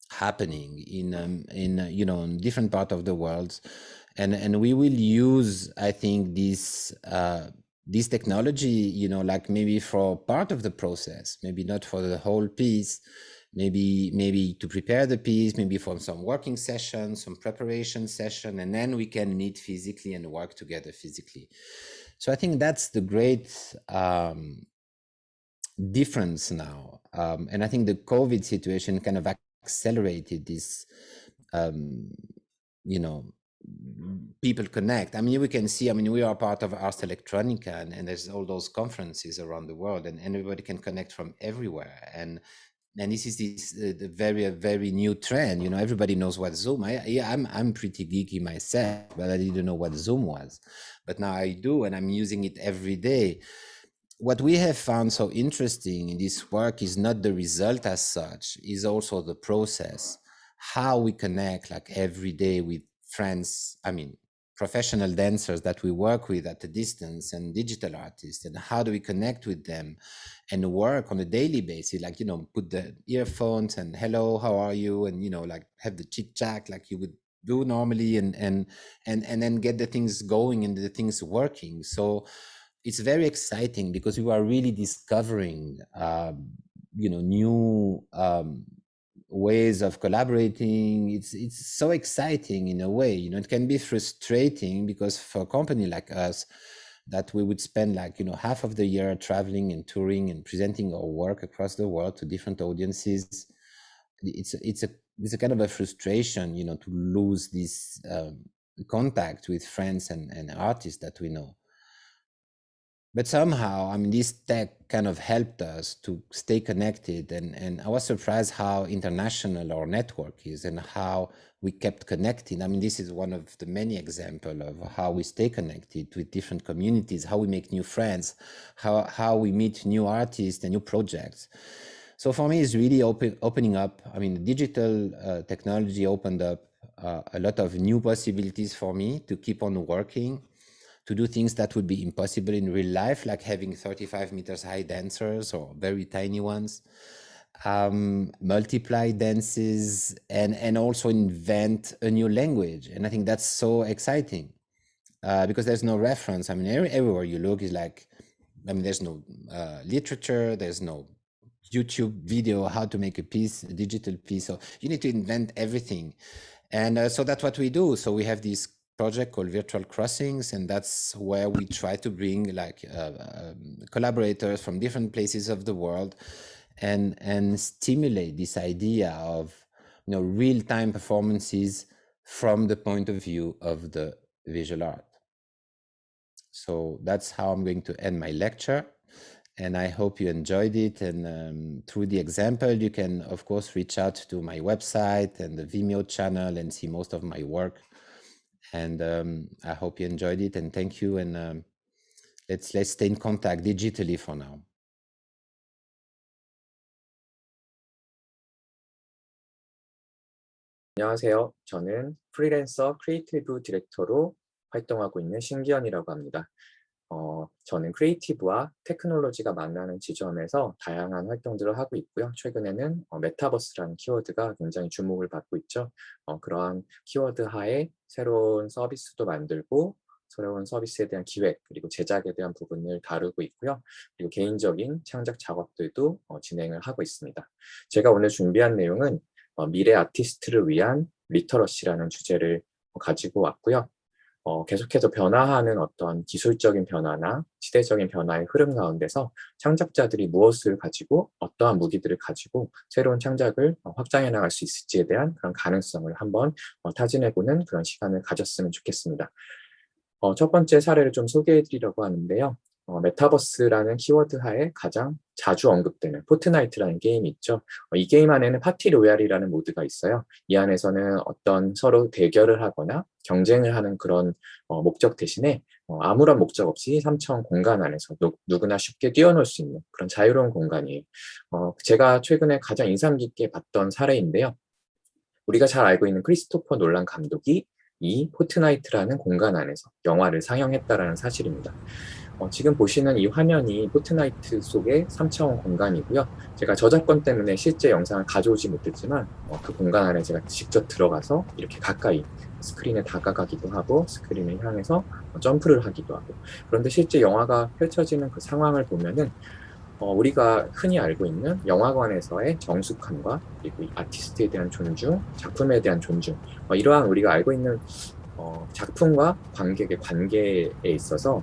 happening in different part of the world, and we will use, I think, this technology, like maybe for part of the process, maybe not for the whole piece, maybe to prepare the piece, maybe for some working session, some preparation session, and then we can meet physically and work together physically. So I think that's the great difference now, and I think the COVID situation kind of accelerated this, people connect. I mean, we can see, we are part of Ars Electronica, and there's all those conferences around the world, and everybody can connect from everywhere. And this is the very new trend. Everybody knows what Zoom. I'm pretty geeky myself, but I didn't know what Zoom was. But now I do, and I'm using it every day. What we have found so interesting in this work is not the result as such, is also the process, how we connect like every day with friends, professional dancers that we work with at a distance, and digital artists, and how do we connect with them and work on a daily basis, like, put the earphones and hello, how are you? And, like have the chit chat like you would do normally, and then get the things going and the things working. So it's very exciting because we are really discovering, new ways of collaborating. It's so exciting in a way. It can be frustrating because for a company like us, that we would spend like half of the year traveling and touring and presenting our work across the world to different audiences. It's a kind of a frustration, to lose this contact with friends and artists that we know. But somehow, this tech kind of helped us to stay connected, and I was surprised how international our network is and how we kept connecting. This is one of the many examples of how we stay connected with different communities, how we make new friends, how we meet new artists and new projects. So for me, it's really opening up. The digital technology opened up a lot of new possibilities for me to keep on working, to do things that would be impossible in real life, like having 35 meters high dancers or very tiny ones, multiply dances, and also invent a new language. And I think that's so exciting because there's no reference. Everywhere you look is like, there's no literature, there's no YouTube video how to make a piece, a digital piece. So you need to invent everything. And so that's what we do. So we have this project called Virtual Crossings, and that's where we try to bring like collaborators from different places of the world and stimulate this idea of real-time performances from the point of view of the visual art. So that's how I'm going to end my lecture, and I hope you enjoyed it. And through the example, you can of course reach out to my website and the Vimeo channel and see most of my work. And I hope you enjoyed it, and thank you. And let's stay in contact digitally for now. 안녕하세요. 저는 프리랜서 크리에이티브 디렉터로 활동하고 있는 신기현이라고 합니다. 저는 크리에이티브와 테크놀로지가 만나는 지점에서 다양한 활동들을 하고 있고요. 최근에는 메타버스라는 키워드가 굉장히 주목을 받고 있죠. 그러한 키워드 하에 새로운 서비스도 만들고 새로운 서비스에 대한 기획 그리고 제작에 대한 부분을 다루고 있고요. 그리고 개인적인 창작 작업들도 진행을 하고 있습니다. 제가 오늘 준비한 내용은 미래 아티스트를 위한 리터러시라는 주제를 가지고 왔고요. 계속해서 변화하는 어떤 기술적인 변화나 시대적인 변화의 흐름 가운데서 창작자들이 무엇을 가지고 어떠한 무기들을 가지고 새로운 창작을 확장해 나갈 수 있을지에 대한 그런 가능성을 한번 타진해보는 그런 시간을 가졌으면 좋겠습니다. 첫 번째 사례를 좀 소개해 드리려고 하는데요. 메타버스라는 키워드 하에 가장 자주 언급되는 포트나이트라는 게임이 있죠. 이 게임 안에는 파티 로얄이라는 모드가 있어요. 이 안에서는 어떤 서로 대결을 하거나 경쟁을 하는 그런 목적 대신에 아무런 목적 없이 3차원 공간 안에서 누구나 쉽게 뛰어놀 수 있는 그런 자유로운 공간이에요. 제가 최근에 가장 인상 깊게 봤던 사례인데요. 우리가 잘 알고 있는 크리스토퍼 놀란 감독이 이 포트나이트라는 공간 안에서 영화를 상영했다라는 사실입니다. 지금 보시는 이 화면이 포트나이트 속의 3차원 공간이고요. 제가 저작권 때문에 실제 영상을 가져오지 못했지만 그 공간 안에 제가 직접 들어가서 이렇게 가까이 스크린에 다가가기도 하고 스크린을 향해서 점프를 하기도 하고, 그런데 실제 영화가 펼쳐지는 그 상황을 보면은 우리가 흔히 알고 있는 영화관에서의 정숙함과 그리고 이 아티스트에 대한 존중, 작품에 대한 존중, 이러한 우리가 알고 있는 작품과 관객의 관계에 있어서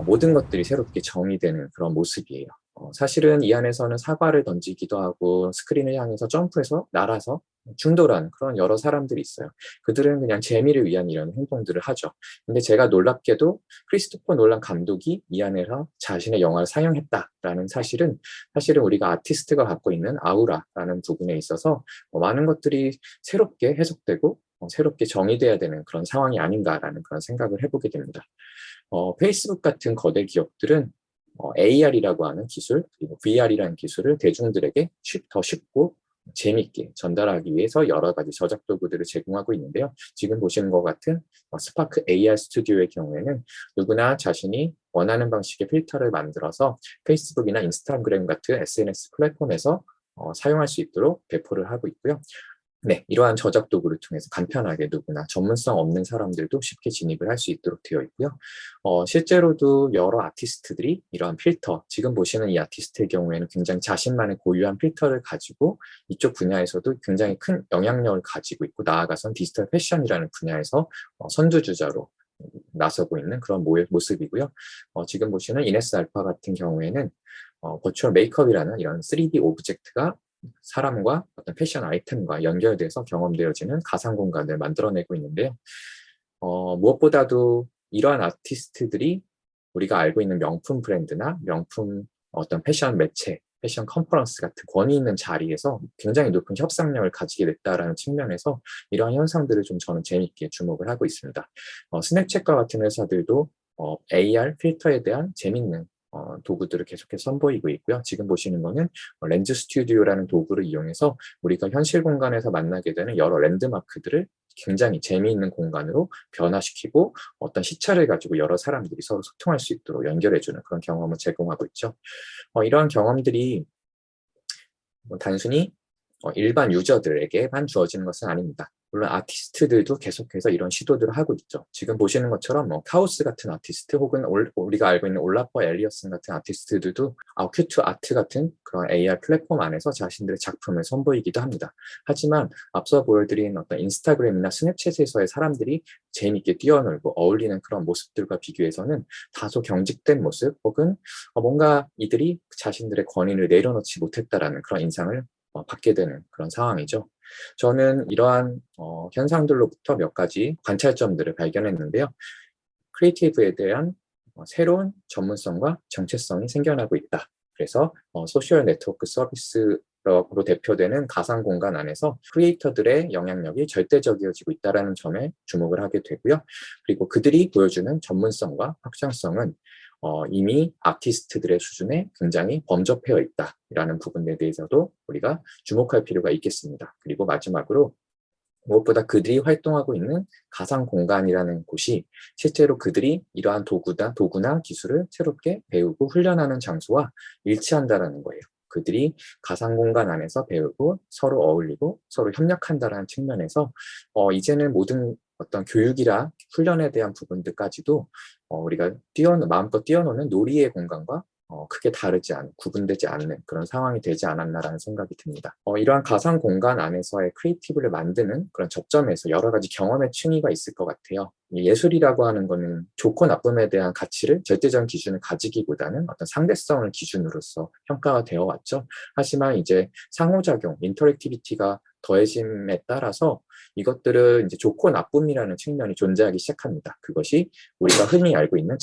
모든 것들이 새롭게 정의되는 그런 모습이에요. 사실은 이 안에서는 사과를 던지기도 하고 스크린을 향해서 점프해서 날아서 충돌하는 그런 여러 사람들이 있어요. 그들은 그냥 재미를 위한 이런 행동들을 하죠. 근데 제가 놀랍게도 크리스토퍼 놀란 감독이 이 안에서 자신의 영화를 상영했다라는 사실은 우리가 아티스트가 갖고 있는 아우라라는 부분에 있어서 많은 것들이 새롭게 해석되고 새롭게 정의돼야 되는 그런 상황이 아닌가라는 그런 생각을 해보게 됩니다. 페이스북 같은 거대 기업들은 AR이라고 하는 기술, 그리고 VR이라는 기술을 대중들에게 더 쉽고 재밌게 전달하기 위해서 여러 가지 저작 도구들을 제공하고 있는데요. 지금 보시는 것 같은 스파크 AR 스튜디오의 경우에는 누구나 자신이 원하는 방식의 필터를 만들어서 페이스북이나 인스타그램 같은 SNS 플랫폼에서 사용할 수 있도록 배포를 하고 있고요. 네, 이러한 저작 도구를 통해서 간편하게 누구나 전문성 없는 사람들도 쉽게 진입을 할 수 있도록 되어 있고요. 실제로도 여러 아티스트들이 이러한 필터, 지금 보시는 이 아티스트의 경우에는 굉장히 자신만의 고유한 필터를 가지고 이쪽 분야에서도 굉장히 큰 영향력을 가지고 있고, 나아가선 디지털 패션이라는 분야에서 선두주자로 나서고 있는 그런 모습이고요. 지금 보시는 이네스 알파 같은 경우에는 버추얼 메이크업이라는 이런 3D 오브젝트가 사람과 어떤 패션 아이템과 연결돼서 경험되어지는 가상 공간을 만들어내고 있는데요. 무엇보다도 이러한 아티스트들이 우리가 알고 있는 명품 브랜드나 명품 어떤 패션 매체, 패션 컨퍼런스 같은 권위 있는 자리에서 굉장히 높은 협상력을 가지게 됐다라는 측면에서 이러한 현상들을 좀 저는 재미있게 주목을 하고 있습니다. 스냅챗과 같은 회사들도 AR 필터에 대한 재밌는 도구들을 계속해서 선보이고 있고요. 지금 보시는 거는 렌즈 스튜디오라는 도구를 이용해서 우리가 현실 공간에서 만나게 되는 여러 랜드마크들을 굉장히 재미있는 공간으로 변화시키고 어떤 시차를 가지고 여러 사람들이 서로 소통할 수 있도록 연결해주는 그런 경험을 제공하고 있죠. 이러한 경험들이 단순히 일반 유저들에게만 주어지는 것은 아닙니다. 물론 아티스트들도 계속해서 이런 시도들을 하고 있죠. 지금 보시는 것처럼 카오스 같은 아티스트, 혹은 우리가 알고 있는 올라퍼 엘리어슨 같은 아티스트들도 큐트 아트 같은 그런 AR 플랫폼 안에서 자신들의 작품을 선보이기도 합니다. 하지만 앞서 보여드린 어떤 인스타그램이나 스냅챗에서의 사람들이 재미있게 뛰어놀고 어울리는 그런 모습들과 비교해서는 다소 경직된 모습, 혹은 뭔가 이들이 자신들의 권위를 내려놓지 못했다라는 그런 인상을 받게 되는 그런 상황이죠. 저는 이러한 현상들로부터 몇 가지 관찰점들을 발견했는데요. 크리에이티브에 대한 새로운 전문성과 정체성이 생겨나고 있다. 그래서 소셜 네트워크 서비스로 대표되는 가상 공간 안에서 크리에이터들의 영향력이 절대적이어지고 있다는 점에 주목을 하게 되고요. 그리고 그들이 보여주는 전문성과 확장성은 이미 아티스트들의 수준에 굉장히 범접해 있다라는 부분에 대해서도 우리가 주목할 필요가 있겠습니다. 그리고 마지막으로 무엇보다 그들이 활동하고 있는 가상 공간이라는 곳이 실제로 그들이 이러한 도구나 기술을 새롭게 배우고 훈련하는 장소와 일치한다는 거예요. 그들이 가상 공간 안에서 배우고 서로 어울리고 서로 협력한다는 측면에서 이제는 모든 어떤 교육이나 훈련에 대한 부분들까지도 우리가 마음껏 뛰어노는 놀이의 공간과 크게 구분되지 않는 그런 상황이 되지 않았나라는 생각이 듭니다. 이러한 가상 공간 안에서의 크리에이티브를 만드는 그런 접점에서 여러 가지 경험의 층위가 있을 것 같아요. 예술이라고 하는 거는 좋고 나쁨에 대한 가치를 절대적인 기준을 가지기보다는 어떤 상대성을 기준으로서 평가가 되어 왔죠. 하지만 이제 상호작용, 인터랙티비티가 더해짐에 따라서 이것들은 이제 좋고 나쁨이라는 측면이 존재하기 시작합니다. 그것이 우리가 흔히 알고 있는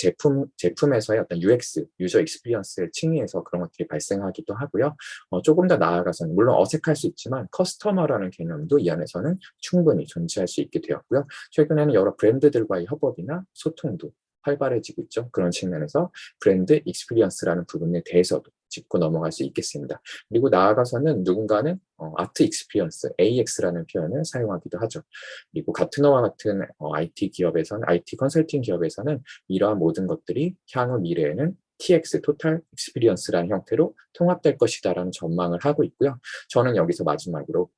제품에서의 어떤 UX, 유저 익스피리언스의 층위에서 그런 것들이 발생하기도 하고요. 조금 더 나아가서는 물론 어색할 수 있지만 커스터머라는 개념도 이 안에서는 충분히 존재할 수 있게 되었고요. 최근에는 여러 브랜드들과의 협업이나 소통도 활발해지고 있죠. 그런 측면에서 브랜드 익스피리언스라는 부분에 대해서도 짚고 넘어갈 수 있겠습니다. 그리고 나아가서는 누군가는 아트 익스피리언스, AX라는 표현을 사용하기도 하죠. 그리고 가트너와 같은 IT 컨설팅 기업에서는 이러한 모든 것들이 향후 미래에는 TX, 토탈 익스피리언스라는 형태로 통합될 것이다라는 전망을 하고 있고요. 저는 여기서 마지막으로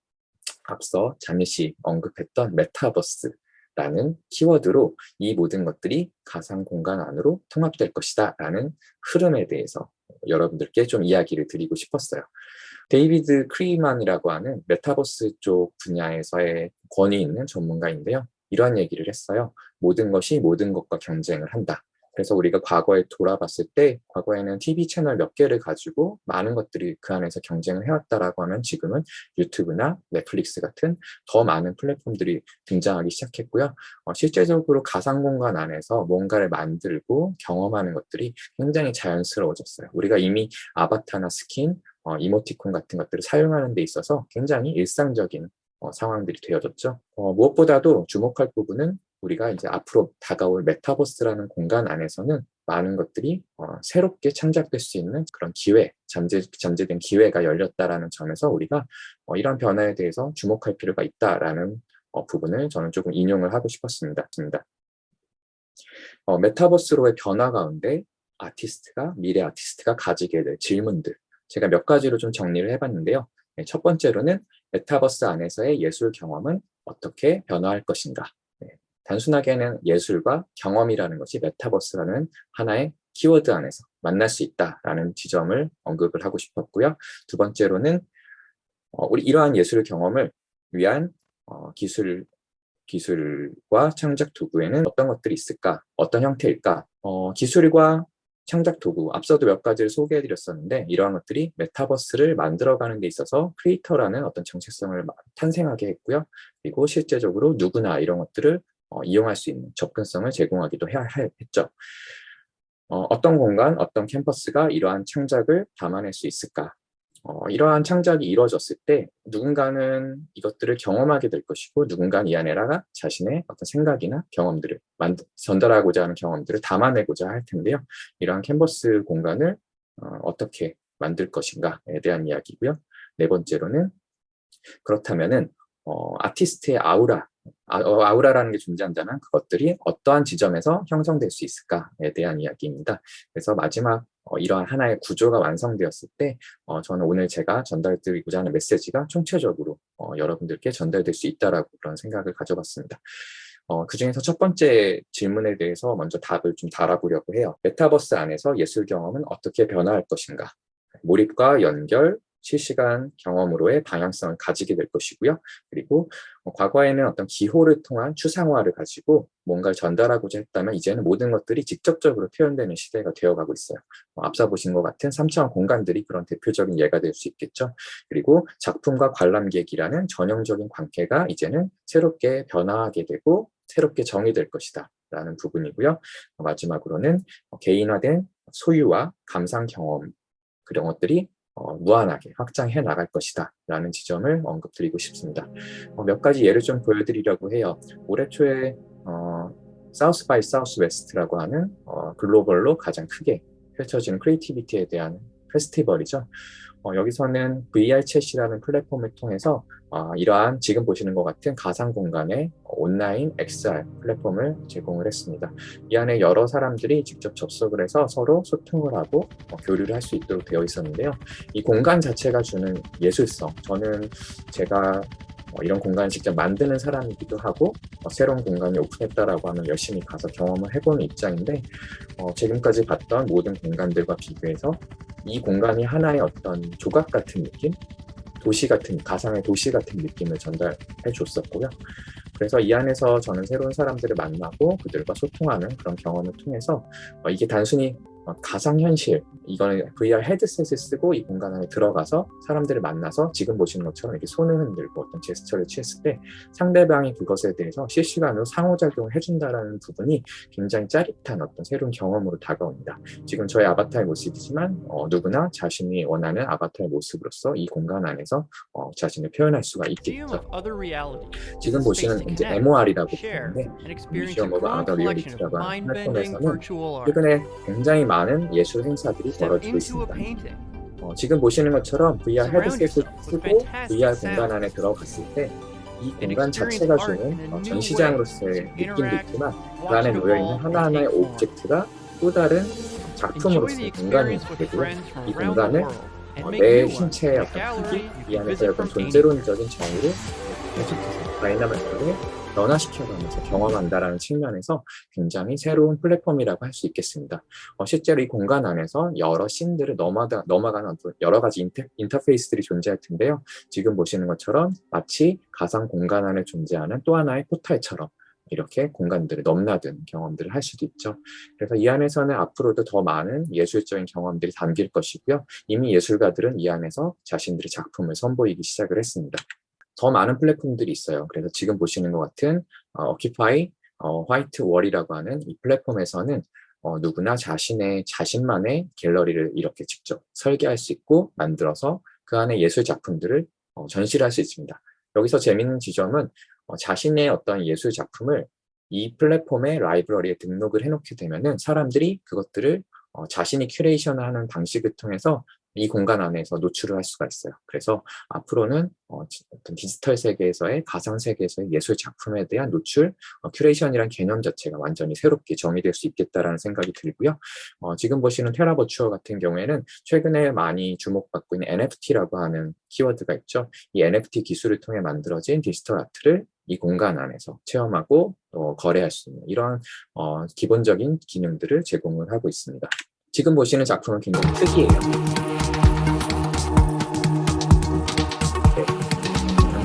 앞서 자미 씨 언급했던 메타버스라는 키워드로 이 모든 것들이 가상 공간 안으로 통합될 것이다 라는 흐름에 대해서 여러분들께 좀 이야기를 드리고 싶었어요. 데이비드 크리만이라고 하는 메타버스 쪽 분야에서의 권위 있는 전문가인데요. 이런 얘기를 했어요. 모든 것이 모든 것과 경쟁을 한다. 그래서 우리가 과거에 돌아봤을 때 과거에는 TV 채널 몇 개를 가지고 많은 것들이 그 안에서 경쟁을 해왔다라고 하면 지금은 유튜브나 넷플릭스 같은 더 많은 플랫폼들이 등장하기 시작했고요. 실제적으로 가상 공간 안에서 뭔가를 만들고 경험하는 것들이 굉장히 자연스러워졌어요. 우리가 이미 아바타나 스킨, 이모티콘 같은 것들을 사용하는 데 있어서 굉장히 일상적인 상황들이 되어졌죠. 무엇보다도 주목할 부분은 우리가 이제 앞으로 다가올 메타버스라는 공간 안에서는 많은 것들이 새롭게 창작될 수 있는 그런 기회, 잠재된 기회가 열렸다라는 점에서 우리가 이런 변화에 대해서 주목할 필요가 있다라는 부분을 저는 조금 인용을 하고 싶었습니다. 메타버스로의 변화 가운데 미래 아티스트가 가지게 될 질문들, 제가 몇 가지로 좀 정리를 해봤는데요. 첫 번째로는 메타버스 안에서의 예술 경험은 어떻게 변화할 것인가. 단순하게는 예술과 경험이라는 것이 메타버스라는 하나의 키워드 안에서 만날 수 있다라는 지점을 언급을 하고 싶었고요. 두 번째로는 우리 이러한 예술 경험을 위한 기술과 창작 도구에는 어떤 것들이 있을까? 어떤 형태일까? 기술과 창작 도구, 앞서도 몇 가지를 소개해드렸었는데 이러한 것들이 메타버스를 만들어가는 데 있어서 크리에이터라는 어떤 정체성을 탄생하게 했고요. 그리고 실제적으로 누구나 이런 것들을 이용할 수 있는 접근성을 제공하기도 했죠. 어떤 공간, 어떤 캠퍼스가 이러한 창작을 담아낼 수 있을까? 이러한 창작이 이루어졌을 때 누군가는 이것들을 경험하게 될 것이고 누군가는 이 안에다가 자신의 어떤 생각이나 경험들을 전달하고자 하는 경험들을 담아내고자 할 텐데요. 이러한 캔버스 공간을 어떻게 만들 것인가에 대한 이야기고요. 네 번째로는 그렇다면은 아티스트의 아우라라는 게 존재한다면 그것들이 어떠한 지점에서 형성될 수 있을까에 대한 이야기입니다. 그래서 마지막 이러한 하나의 구조가 완성되었을 때 저는 오늘 제가 전달드리고자 하는 메시지가 총체적으로 여러분들께 전달될 수 있다라고 그런 생각을 가져봤습니다. 그 중에서 첫 번째 질문에 대해서 먼저 답을 좀 달아보려고 해요. 메타버스 안에서 예술 경험은 어떻게 변화할 것인가? 몰입과 연결, 실시간 경험으로의 방향성을 가지게 될 것이고요. 그리고 과거에는 어떤 기호를 통한 추상화를 가지고 뭔가를 전달하고자 했다면 이제는 모든 것들이 직접적으로 표현되는 시대가 되어가고 있어요. 앞서 보신 것 같은 3차원 공간들이 그런 대표적인 예가 될 수 있겠죠. 그리고 작품과 관람객이라는 전형적인 관계가 이제는 새롭게 변화하게 되고 새롭게 정의될 것이다 라는 부분이고요. 마지막으로는 개인화된 소유와 감상 경험 그런 것들이 무한하게 확장해 나갈 것이다 라는 지점을 언급드리고 싶습니다. 몇 가지 예를 좀 보여드리려고 해요. 올해 초에 사우스 바이 사우스 웨스트라고 하는 글로벌로 가장 크게 펼쳐지는 크리에이티비티에 대한 페스티벌이죠. 여기서는 VR 챗이라는 플랫폼을 통해서 이러한 지금 보시는 것 같은 가상 공간의 온라인 XR 플랫폼을 제공을 했습니다. 이 안에 여러 사람들이 직접 접속을 해서 서로 소통을 하고 교류를 할 수 있도록 되어 있었는데요. 이 공간 자체가 주는 예술성, 저는 제가 이런 공간을 직접 만드는 사람이기도 하고 새로운 공간이 오픈했다라고 하면 열심히 가서 경험을 해보는 입장인데 지금까지 봤던 모든 공간들과 비교해서 이 공간이 하나의 어떤 조각 같은 느낌? 도시 같은, 가상의 도시 같은 느낌을 전달해 줬었고요. 그래서 이 안에서 저는 새로운 사람들을 만나고 그들과 소통하는 그런 경험을 통해서 이게 단순히 가상현실, 이거는 VR 헤드셋을 쓰고 이 공간 안에 들어가서 사람들을 만나서 지금 보시는 것처럼 이렇게 손을 흔들고 어떤 제스처를 취했을 때 상대방이 그것에 대해서 실시간으로 상호작용을 해준다는 부분이 굉장히 짜릿한 어떤 새로운 경험으로 다가옵니다. 지금 저의 아바타의 모습이지만 누구나 자신이 원하는 아바타의 모습으로서 이 공간 안에서 자신을 표현할 수가 있겠죠. 지금 보시는 이제 MOR이라고 부르는데 뮤지엄 오브 아더 리얼리티라고 하는 플랫폼에서는 최근에 굉장히 많은 예술 행사들이 벌어지고 있습니다. 지금 보시는 것처럼 VR 헤드셋을 쓰고 VR 공간 안에 들어갔을 때 이 공간 자체가 주는 전시장으로서의 느낌도 있지만 그 안에 놓여있는 하나하나의 오브젝트가 또 다른 작품으로서의 공간이 되고요. 이 공간을 내 신체의 어떤 크기, 이 안에서 어떤 존재론적인 정의를 계속해서 다이나믹하게 변화시켜가면서 경험한다라는 측면에서 굉장히 새로운 플랫폼이라고 할 수 있겠습니다. 실제로 이 공간 안에서 여러 씬들을 넘어가는 여러 가지 인터페이스들이 존재할 텐데요. 지금 보시는 것처럼 마치 가상 공간 안에 존재하는 또 하나의 포탈처럼 이렇게 공간들을 넘나든 경험들을 할 수도 있죠. 그래서 이 안에서는 앞으로도 더 많은 예술적인 경험들이 담길 것이고요. 이미 예술가들은 이 안에서 자신들의 작품을 선보이기 시작을 했습니다. 더 많은 플랫폼들이 있어요. 그래서 지금 보시는 것 같은 Occupy 화이트 월이라고 하는 이 플랫폼에서는 누구나 자신만의 갤러리를 이렇게 직접 설계할 수 있고 만들어서 그 안에 예술 작품들을 전시를 할 수 있습니다. 여기서 재미있는 지점은 자신의 어떤 예술 작품을 이 플랫폼의 라이브러리에 등록을 해놓게 되면은 사람들이 그것들을 자신이 큐레이션을 하는 방식을 통해서 이 공간 안에서 노출을 할 수가 있어요. 그래서 앞으로는 어떤 디지털 세계에서의 가상 세계에서의 예술 작품에 대한 노출, 큐레이션이란 개념 자체가 완전히 새롭게 정의될 수 있겠다라는 생각이 들고요. 지금 보시는 테라버추어 같은 경우에는 최근에 많이 주목받고 있는 NFT라고 하는 키워드가 있죠. 이 NFT 기술을 통해 만들어진 디지털 아트를 이 공간 안에서 체험하고 거래할 수 있는 이런 기본적인 기능들을 제공을 하고 있습니다. 지금 보시는 작품은 굉장히 특이해요.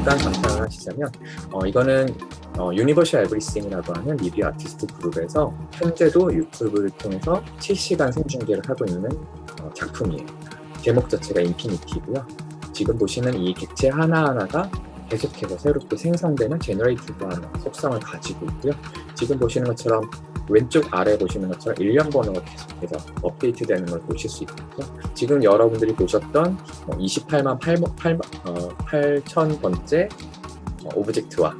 잠깐 감상을 하시자면 이거는 유니버셜 에브리싱이라고 하는 미디어 아티스트 그룹에서 현재도 유튜브를 통해서 실시간 생중계를 하고 있는 작품이에요. 제목 자체가 인피니티고요. 지금 보시는 이 객체 하나하나가 계속해서 새롭게 생성되는 제너레이티브한 속성을 가지고 있고요. 지금 보시는 것처럼 왼쪽 아래 보시는 것처럼 일련 번호가 계속해서 업데이트되는 걸 보실 수 있고요. 지금 여러분들이 보셨던 28만 8,000번째 오브젝트와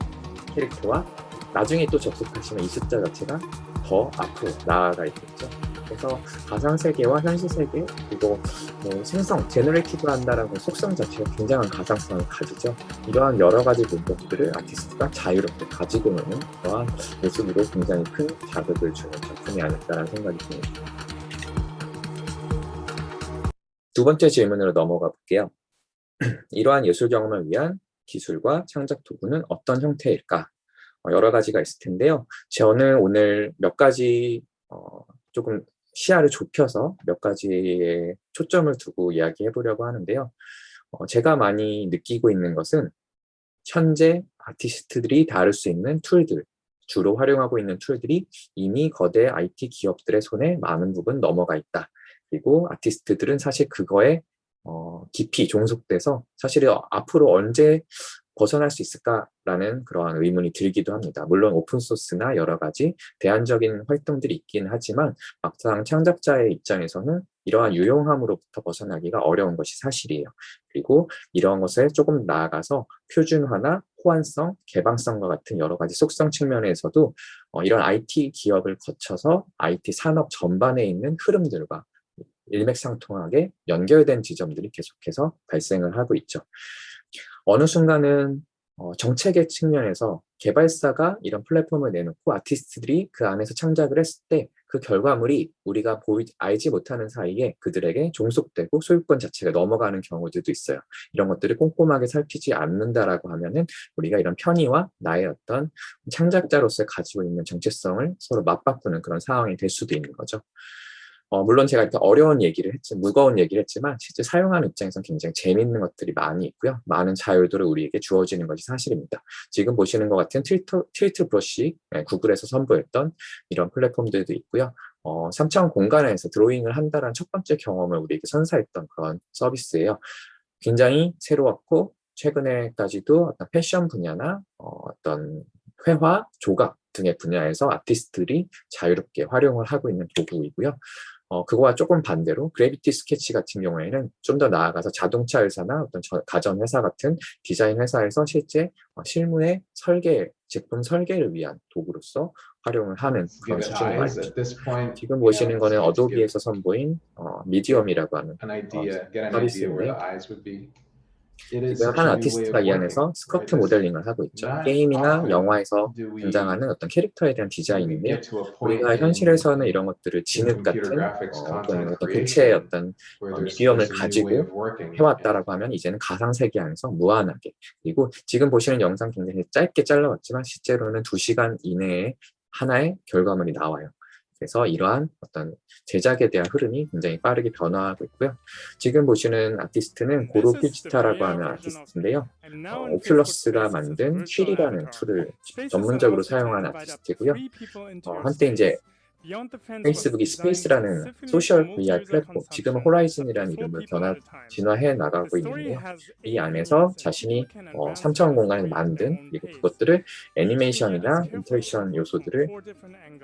캐릭터와 나중에 또 접속하시면 이 숫자 자체가 더 앞으로 나아가 있겠죠. 그래서 가상세계와 현실세계 그리고 제너레이티브 한다라는 속성 자체가 굉장한 가상성을 가지죠. 이러한 여러 가지 문법들을 아티스트가 자유롭게 가지고 노는 그러한 모습으로 굉장히 큰 자극을 주는 작품이 아닐까라는 생각이 듭니다. 두 번째 질문으로 넘어가 볼게요. 이러한 예술 경험을 위한 기술과 창작 도구는 어떤 형태일까? 여러 가지가 있을 텐데요. 저는 오늘 몇 가지 조금 시야를 좁혀서 몇 가지에 초점을 두고 이야기해 보려고 하는데요. 제가 많이 느끼고 있는 것은 현재 아티스트들이 다룰 수 있는 툴들, 주로 활용하고 있는 툴들이 이미 거대 IT 기업들의 손에 많은 부분 넘어가 있다. 그리고 아티스트들은 사실 그거에 깊이 종속돼서 사실 앞으로 언제 벗어날 수 있을까라는 그러한 의문이 들기도 합니다. 물론 오픈소스나 여러 가지 대안적인 활동들이 있긴 하지만 막상 창작자의 입장에서는 이러한 유용함으로부터 벗어나기가 어려운 것이 사실이에요. 그리고 이러한 것에 조금 나아가서 표준화나 호환성, 개방성과 같은 여러 가지 속성 측면에서도 이런 IT 기업을 거쳐서 IT 산업 전반에 있는 흐름들과 일맥상통하게 연결된 지점들이 계속해서 발생을 하고 있죠. 어느 순간은 정책의 측면에서 개발사가 이런 플랫폼을 내놓고 아티스트들이 그 안에서 창작을 했을 때 그 결과물이 우리가 알지 못하는 사이에 그들에게 종속되고 소유권 자체가 넘어가는 경우들도 있어요. 이런 것들을 꼼꼼하게 살피지 않는다라고 하면은 우리가 이런 편의와 나의 어떤 창작자로서 가지고 있는 정체성을 서로 맞바꾸는 그런 상황이 될 수도 있는 거죠. 물론 제가 이렇게 무거운 얘기를 했지만 실제 사용하는 입장에서는 굉장히 재미있는 것들이 많이 있고요. 많은 자유도를 우리에게 주어지는 것이 사실입니다. 지금 보시는 것 같은 틸트 브러쉬, 구글에서 선보였던 이런 플랫폼들도 있고요. 3차원 공간에서 드로잉을 한다는 첫 번째 경험을 우리에게 선사했던 그런 서비스예요. 굉장히 새로웠고 최근에까지도 어떤 패션 분야나 어떤 회화, 조각 등의 분야에서 아티스트들이 자유롭게 활용을 하고 있는 도구이고요. 그거와 조금 반대로 그래비티 스케치 같은 경우에는 좀 더 나아가서 자동차 회사나 어떤 가전 회사 같은 디자인 회사에서 실제 실무의 제품 설계를 위한 도구로서 활용을 하는 그런 수준이 많죠. 지금 보시는 거는 어도비에서 선보인 미디엄이라고 하는 서비스인데요. 지금 한 아티스트가 이 안에서 스커트 모델링을 하고 있죠. 게임이나 영화에서 등장하는 어떤 캐릭터에 대한 디자인인데요. 우리가 현실에서는 이런 것들을 진흙 같은 어떤 고체의 어떤 미디엄을 가지고 해왔다라고 하면 이제는 가상세계 안에서 무한하게, 그리고 지금 보시는 영상 굉장히 짧게 잘라왔지만 실제로는 2시간 이내에 하나의 결과물이 나와요. 그래서 이러한 어떤 제작에 대한 흐름이 굉장히 빠르게 변화하고 있고요. 지금 보시는 아티스트는 고로 퓨지타라고 하는 아티스트인데요. 오큘러스가 만든 휠이라는 툴을 전문적으로 사용한 아티스트고요. 한때 이제 페이스북이 스페이스라는 소셜 VR 플랫폼, 지금은 호라이즌이라는 이름을 진화해 나가고 있는데요. 이 안에서 자신이 3차원 공간을 만든, 그리고 그것들을 애니메이션이나 인터랙션 요소들을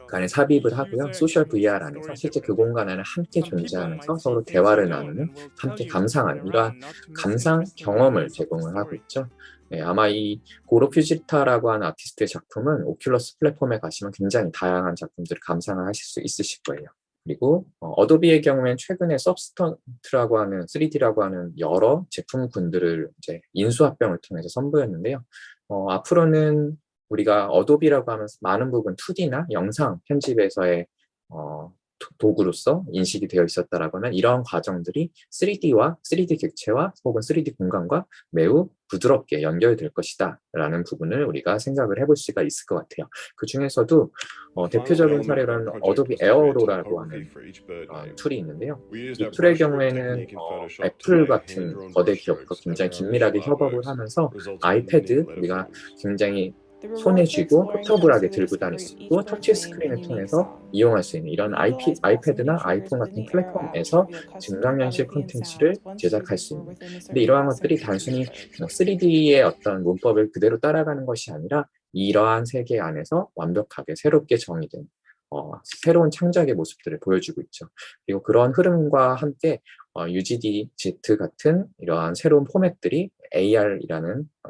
그 안에 삽입을 하고요. 소셜 VR 안에서 실제 그 공간 안에 함께 존재하면서 서로 대화를 나누는, 함께 감상하는 이러한 감상 경험을 제공을 하고 있죠. 네, 아마 이 고로 퓨지타라고 하는 아티스트의 작품은 오큘러스 플랫폼에 가시면 굉장히 다양한 작품들을 감상을 하실 수 있으실 거예요. 그리고 어도비의 경우에는 최근에 서브스턴트라고 하는 3D라고 하는 여러 제품군들을 이제 인수합병을 통해서 선보였는데요. 앞으로는 우리가 어도비라고 하면서 많은 부분 2D나 영상 편집에서의 도구로서 인식이 되어 있었다라고 하면 이러한 과정들이 3D와 3D 객체와 혹은 3D 공간과 매우 부드럽게 연결될 것이다 라는 부분을 우리가 생각을 해볼 수가 있을 것 같아요. 그 중에서도 대표적인 사례로는 어도비 에어로라고 하는 툴이 있는데요. 이 툴의 경우에는 애플 같은 거대 기업과 굉장히 긴밀하게 협업을 하면서 아이패드, 우리가 굉장히 손에 쥐고 포터블하게 들고 다닐 수 있고 터치 스크린을 통해서 이용할 수 있는 이런 아이패드나 아이폰 같은 플랫폼에서 증강현실 콘텐츠를 제작할 수 있는, 근데 이러한 것들이 단순히 3D의 어떤 문법을 그대로 따라가는 것이 아니라 이러한 세계 안에서 완벽하게 새롭게 정의된 새로운 창작의 모습들을 보여주고 있죠. 그리고 그런 흐름과 함께 UGDZ 같은 이러한 새로운 포맷들이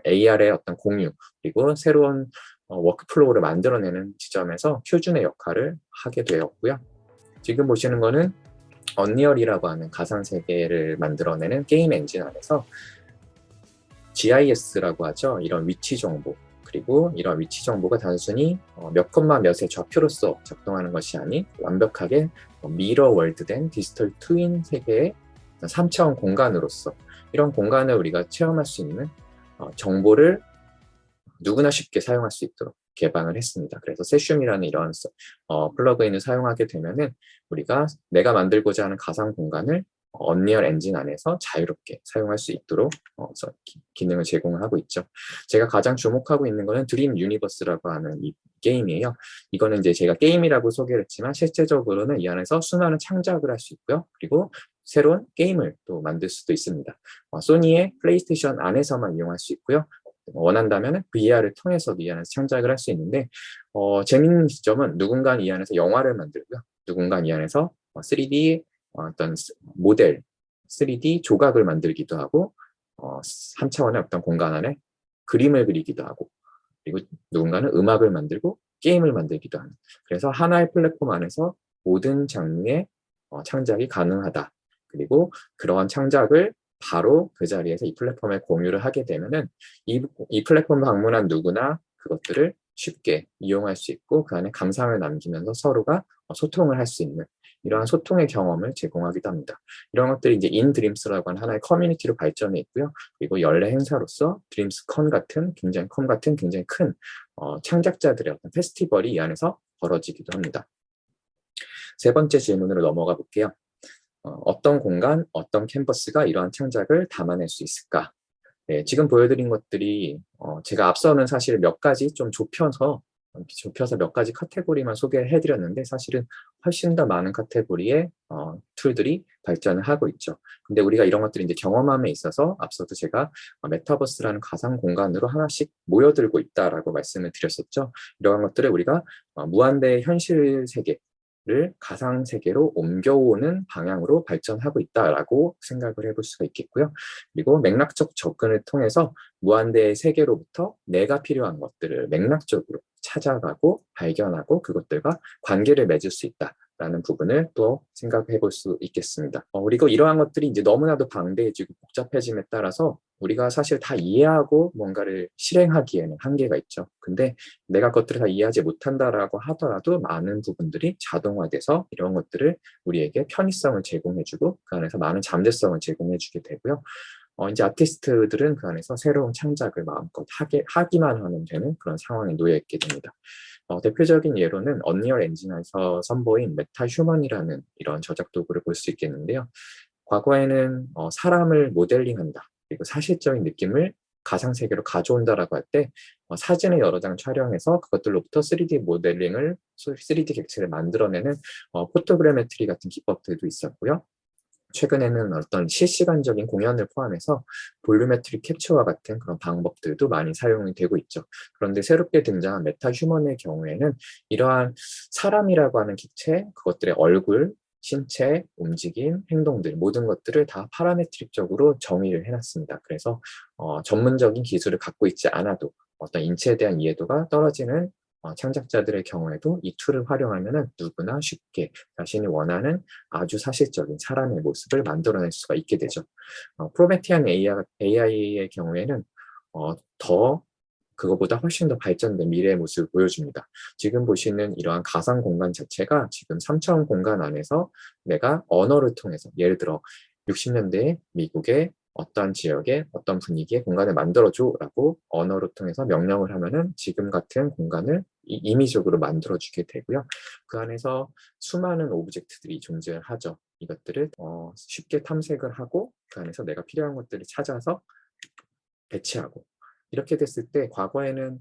AR의 어떤 공유, 그리고 새로운 워크플로우를 만들어내는 지점에서 표준의 역할을 하게 되었고요. 지금 보시는 거는 언리얼이라고 하는 가상세계를 만들어내는 게임 엔진 안에서 GIS라고 하죠. 이런 위치 정보, 그리고 이런 위치 정보가 단순히 몇 콤마 몇의 좌표로서 작동하는 것이 아닌 완벽하게 미러 월드된 디지털 트윈 세계의 3차원 공간으로서 이런 공간을 우리가 체험할 수 있는 정보를 누구나 쉽게 사용할 수 있도록 개방을 했습니다. 그래서 세슘이라는 이런 플러그인을 사용하게 되면은 우리가 내가 만들고자 하는 가상 공간을 언리얼 엔진 안에서 자유롭게 사용할 수 있도록 기능을 제공을 하고 있죠. 제가 가장 주목하고 있는 거는 드림 유니버스라고 하는 이 게임이에요. 이거는 이제 제가 게임이라고 소개를 했지만 실제적으로는 이 안에서 수많은 창작을 할 수 있고요. 그리고 새로운 게임을 또 만들 수도 있습니다. 소니의 플레이스테이션 안에서만 이용할 수 있고요. 원한다면 VR을 통해서 이 안에서 창작을 할 수 있는데 재밌는 지점은 누군가는 이 안에서 영화를 만들고요. 누군가는 이 안에서 3D 어떤 모델, 3D 조각을 만들기도 하고 3차원의 어떤 공간 안에 그림을 그리기도 하고, 그리고 누군가는 음악을 만들고 게임을 만들기도 하는, 그래서 하나의 플랫폼 안에서 모든 장르의 창작이 가능하다. 그리고 그러한 창작을 바로 그 자리에서 이 플랫폼에 공유를 하게 되면은 이 플랫폼 방문한 누구나 그것들을 쉽게 이용할 수 있고 그 안에 감상을 남기면서 서로가 소통을 할 수 있는 이러한 소통의 경험을 제공하기도 합니다. 이런 것들이 이제 인드림스라고 하는 하나의 커뮤니티로 발전해 있고요. 그리고 연례 행사로서 드림스컨 같은 굉장히 큰 창작자들의 어떤 페스티벌이 이 안에서 벌어지기도 합니다. 세 번째 질문으로 넘어가 볼게요. 어떤 공간, 어떤 캠퍼스가 이러한 창작을 담아낼 수 있을까? 네, 지금 보여드린 것들이 제가 앞서는 사실 몇 가지 좀 좁혀서 몇 가지 카테고리만 소개해드렸는데 사실은 훨씬 더 많은 카테고리의 툴들이 발전을 하고 있죠. 근데 우리가 이런 것들이 이제 경험함에 있어서 앞서도 제가 메타버스라는 가상 공간으로 하나씩 모여들고 있다라고 말씀을 드렸었죠. 이러한 것들을 우리가 무한대의 현실 세계를 가상 세계로 옮겨오는 방향으로 발전하고 있다라고 생각을 해볼 수가 있겠고요. 그리고 맥락적 접근을 통해서 무한대의 세계로부터 내가 필요한 것들을 맥락적으로 찾아가고 발견하고 그것들과 관계를 맺을 수 있다라는 부분을 또 생각해 볼 수 있겠습니다. 그리고 이러한 것들이 이제 너무나도 방대해지고 복잡해짐에 따라서 우리가 사실 다 이해하고 뭔가를 실행하기에는 한계가 있죠. 근데 내가 그것들을 다 이해하지 못한다라고 하더라도 많은 부분들이 자동화돼서 이런 것들을 우리에게 편의성을 제공해주고 그 안에서 많은 잠재성을 제공해주게 되고요. 이제 아티스트들은 그 안에서 새로운 창작을 마음껏 하기만 하면 되는 그런 상황에 놓여 있게 됩니다. 대표적인 예로는 언리얼 엔진에서 선보인 메타휴먼이라는 이런 저작 도구를 볼 수 있겠는데요. 과거에는 사람을 모델링한다, 그리고 사실적인 느낌을 가상세계로 가져온다라고 할 때 사진을 여러 장 촬영해서 그것들로부터 3D 모델링을, 3D 객체를 만들어내는 포토그래메트리 같은 기법들도 있었고요. 최근에는 어떤 실시간적인 공연을 포함해서 볼루메트릭 캡처와 같은 그런 방법들도 많이 사용이 되고 있죠. 그런데 새롭게 등장한 메타휴먼의 경우에는 이러한 사람이라고 하는 객체, 그것들의 얼굴, 신체, 움직임, 행동들 모든 것들을 다 파라메트릭적으로 정의를 해놨습니다. 그래서 전문적인 기술을 갖고 있지 않아도 어떤 인체에 대한 이해도가 떨어지는 창작자들의 경우에도 이 툴을 활용하면 누구나 쉽게 자신이 원하는 아주 사실적인 사람의 모습을 만들어낼 수가 있게 되죠. 프로메티안 AI의 경우에는 더 그거보다 훨씬 더 발전된 미래의 모습을 보여줍니다. 지금 보시는 이러한 가상 공간 자체가 지금 3차원 공간 안에서 내가 언어를 통해서, 예를 들어 60년대에 미국의 어떤 지역에 어떤 분위기의 공간을 만들어줘라고 언어를 통해서 명령을 하면은 지금 같은 공간을 임의적으로 만들어주게 되고요. 그 안에서 수많은 오브젝트들이 존재하죠. 이것들을 쉽게 탐색을 하고 그 안에서 내가 필요한 것들을 찾아서 배치하고, 이렇게 됐을 때 과거에는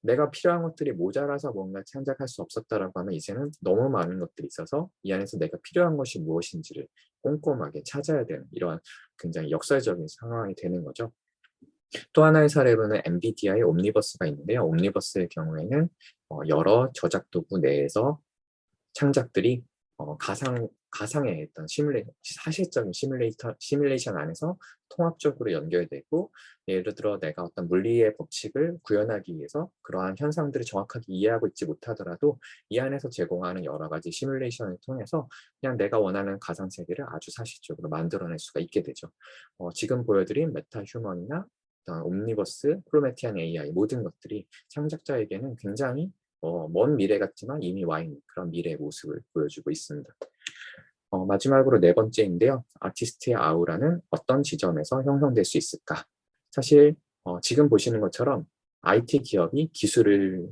내가 필요한 것들이 모자라서 뭔가 창작할 수 없었다라고 하면 이제는 너무 많은 것들이 있어서 이 안에서 내가 필요한 것이 무엇인지를 꼼꼼하게 찾아야 되는 이러한 굉장히 역설적인 상황이 되는 거죠. 또 하나의 사례로는 엔비디아의 옴니버스가 있는데요. 옴니버스의 경우에는 여러 저작 도구 내에서 창작들이 가상의 어떤 사실적인 시뮬레이션 안에서 통합적으로 연결되고, 예를 들어 내가 어떤 물리의 법칙을 구현하기 위해서 그러한 현상들을 정확하게 이해하고 있지 못하더라도 이 안에서 제공하는 여러 가지 시뮬레이션을 통해서 그냥 내가 원하는 가상세계를 아주 사실적으로 만들어낼 수가 있게 되죠. 지금 보여드린 메타휴먼이나 옴니버스, 프로메티안 AI 모든 것들이 창작자에게는 굉장히 먼 미래 같지만 이미 와 있는 그런 미래의 모습을 보여주고 있습니다. 마지막으로 네 번째인데요. 아티스트의 아우라는 어떤 지점에서 형성될 수 있을까? 사실 지금 보시는 것처럼 IT 기업이 기술을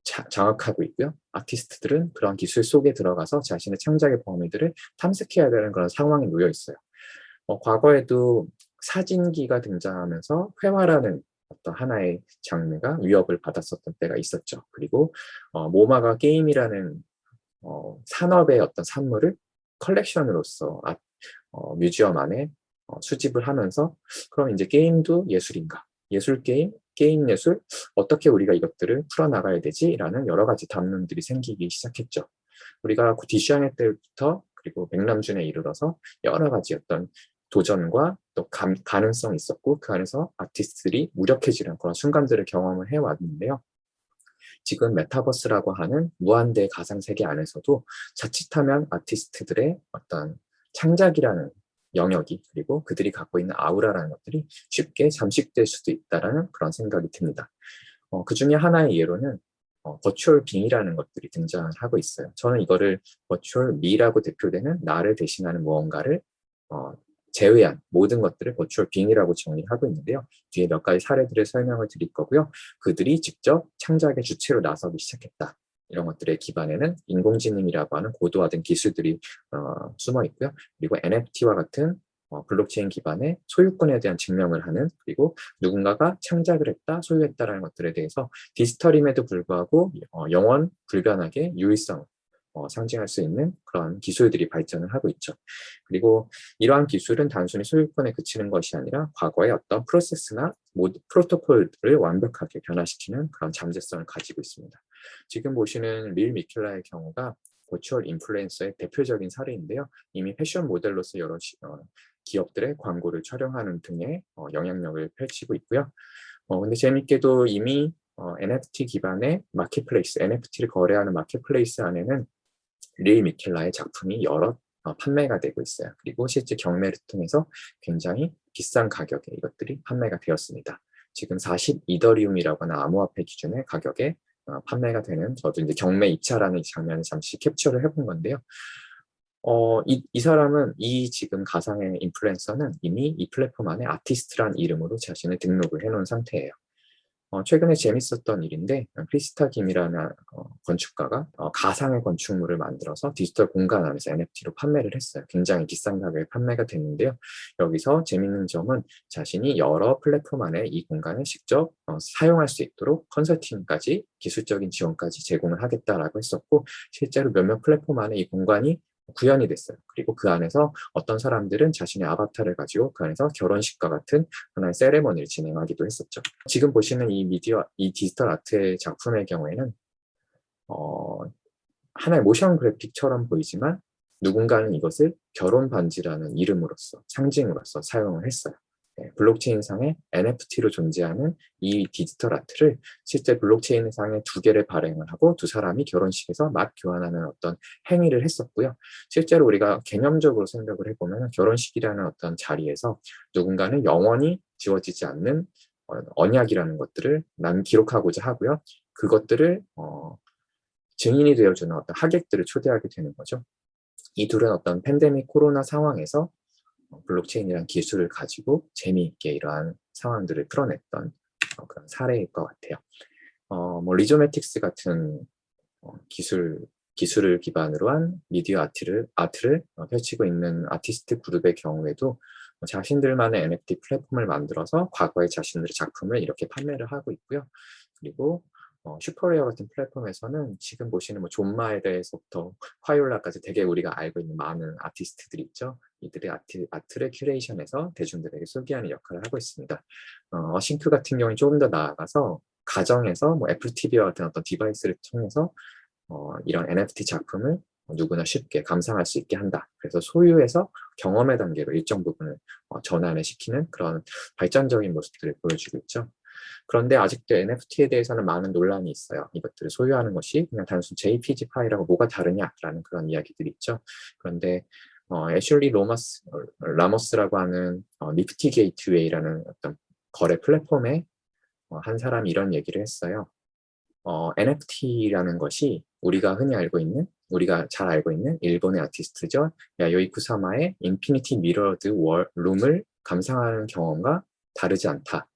장악하고 있고요. 아티스트들은 그런 기술 속에 들어가서 자신의 창작의 범위들을 탐색해야 되는 그런 상황에 놓여 있어요. 과거에도 사진기가 등장하면서 회화라는 어떤 하나의 장르가 위협을 받았었던 때가 있었죠. 그리고 모마가 게임이라는 산업의 어떤 산물을 컬렉션으로서 뮤지엄 안에 수집을 하면서 그럼 이제 게임도 예술인가? 예술 게임, 게임 예술, 어떻게 우리가 이것들을 풀어나가야 되지? 라는 여러 가지 담론들이 생기기 시작했죠. 우리가 디슈앙의 때부터 그리고 백남준에 이르러서 여러 가지 어떤 도전과 또 가능성이 있었고 그 안에서 아티스트들이 무력해지는 그런 순간들을 경험을 해왔는데요. 지금 메타버스라고 하는 무한대 가상세계 안에서도 자칫하면 아티스트들의 어떤 창작이라는 영역이, 그리고 그들이 갖고 있는 아우라라는 것들이 쉽게 잠식될 수도 있다는 그런 생각이 듭니다. 그 중에 하나의 예로는 버추얼 빙이라는 것들이 등장을 하고 있어요. 저는 이거를 버추얼 미라고 대표되는 나를 대신하는 무언가를 제외한 모든 것들을 버추얼 빙이라고 정의하고 있는데요. 뒤에 몇 가지 사례들을 설명을 드릴 거고요. 그들이 직접 창작의 주체로 나서기 시작했다. 이런 것들의 기반에는 인공지능이라고 하는 고도화된 기술들이 숨어 있고요. 그리고 NFT와 같은 블록체인 기반의 소유권에 대한 증명을 하는, 그리고 누군가가 창작을 했다, 소유했다라는 것들에 대해서 디지털임에도 불구하고 영원 불변하게 유일성 상징할 수 있는 그런 기술들이 발전을 하고 있죠. 그리고 이러한 기술은 단순히 소유권에 그치는 것이 아니라 과거의 어떤 프로세스나 프로토콜들을 완벽하게 변화시키는 그런 잠재성을 가지고 있습니다. 지금 보시는 릴 미켈라의 경우가 버추얼 인플루엔서의 대표적인 사례인데요. 이미 패션 모델로서 여러 기업들의 광고를 촬영하는 등의 영향력을 펼치고 있고요. 근데 재밌게도 이미 NFT 기반의 마켓플레이스, NFT를 거래하는 마켓플레이스 안에는 릴 미켈라의 작품이 여러 판매가 되고 있어요. 그리고 실제 경매를 통해서 굉장히 비싼 가격에 이것들이 판매가 되었습니다. 지금 42더리움이라고 하는 암호화폐 기준의 가격에 판매가 되는, 저도 이제 경매 입찰하는 장면을 잠시 캡처를 해본 건데요. 이 사람은, 이 지금 가상의 인플루엔서는 이미 이 플랫폼 안에 아티스트란 이름으로 자신을 등록을 해놓은 상태예요. 최근에 재밌었던 일인데, 크리스타 김이라는 건축가가 가상의 건축물을 만들어서 디지털 공간 안에서 NFT로 판매를 했어요. 굉장히 비싼 가격에 판매가 됐는데요. 여기서 재밌는 점은 자신이 여러 플랫폼 안에 이 공간을 직접 사용할 수 있도록 컨설팅까지, 기술적인 지원까지 제공을 하겠다라고 했었고, 실제로 몇몇 플랫폼 안에 이 공간이 구현이 됐어요. 그리고 그 안에서 어떤 사람들은 자신의 아바타를 가지고 그 안에서 결혼식과 같은 하나의 세레머니를 진행하기도 했었죠. 지금 보시는 이 디지털 아트의 작품의 경우에는 하나의 모션 그래픽처럼 보이지만 누군가는 이것을 결혼 반지라는 이름으로서, 상징으로서 사용을 했어요. 블록체인상의 NFT로 존재하는 이 디지털 아트를 실제 블록체인상에 2개를 발행을 하고 두 사람이 결혼식에서 막 교환하는 어떤 행위를 했었고요. 실제로 우리가 개념적으로 생각을 해보면 결혼식이라는 어떤 자리에서 누군가는 영원히 지워지지 않는 언약이라는 것들을 기록하고자 하고요. 그것들을 증인이 되어주는 어떤 하객들을 초대하게 되는 거죠. 이 둘은 어떤 팬데믹 코로나 상황에서 블록체인이라는 기술을 가지고 재미있게 이러한 상황들을 풀어냈던 그런 사례일 것 같아요. 리조매틱스 같은 기술을 기반으로 한 미디어 아트를 펼치고 있는 아티스트 그룹의 경우에도 자신들만의 NFT 플랫폼을 만들어서 과거의 자신들의 작품을 이렇게 판매를 하고 있고요. 그리고 슈퍼레어 같은 플랫폼에서는 지금 보시는 존 마에르에서부터 화이올라까지 되게 우리가 알고 있는 많은 아티스트들이 있죠. 이들의 아트를 큐레이션해서 대중들에게 소개하는 역할을 하고 있습니다. 어싱크 같은 경우는 조금 더 나아가서 가정에서 애플 TV와 같은 어떤 디바이스를 통해서 이런 NFT 작품을 누구나 쉽게 감상할 수 있게 한다. 그래서 소유해서 경험의 단계로 일정 부분을 전환을 시키는 그런 발전적인 모습들을 보여주고 있죠. 그런데 아직도 NFT에 대해서는 많은 논란이 있어요. 이것들을 소유하는 것이 그냥 단순 JPG 파일하고 뭐가 다르냐라는 그런 이야기들이 있죠. 그런데 애슐리 라모스라고 하는 니프티 게이트웨이라는 어떤 거래 플랫폼에 한 사람이 이런 얘기를 했어요. NFT라는 것이 우리가 잘 알고 있는 일본의 아티스트죠. 야요이 쿠사마의 인피니티 미러드 룸을 감상하는 경험과 다르지 않다.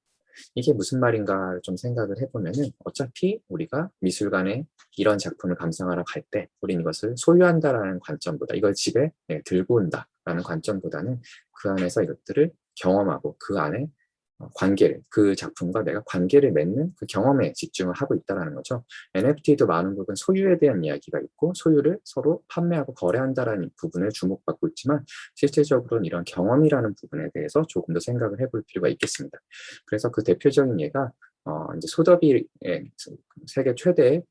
이게 무슨 말인가 좀 생각을 해보면은, 어차피 우리가 미술관에 이런 작품을 감상하러 갈 때 우린 이것을 소유한다라는 관점보다, 이걸 집에 들고 온다라는 관점보다는 그 안에서 이것들을 경험하고 그 안에 그 작품과 내가 관계를 맺는 그 경험에 집중을 하고 있다는 거죠. NFT도 많은 부분 소유에 대한 이야기가 있고, 소유를 서로 판매하고 거래한다라는 부분을 주목받고 있지만, 실질적으로는 이런 경험이라는 부분에 대해서 조금 더 생각을 해볼 필요가 있겠습니다. 그래서 그 대표적인 예가 이제 소더비의 세계 최대의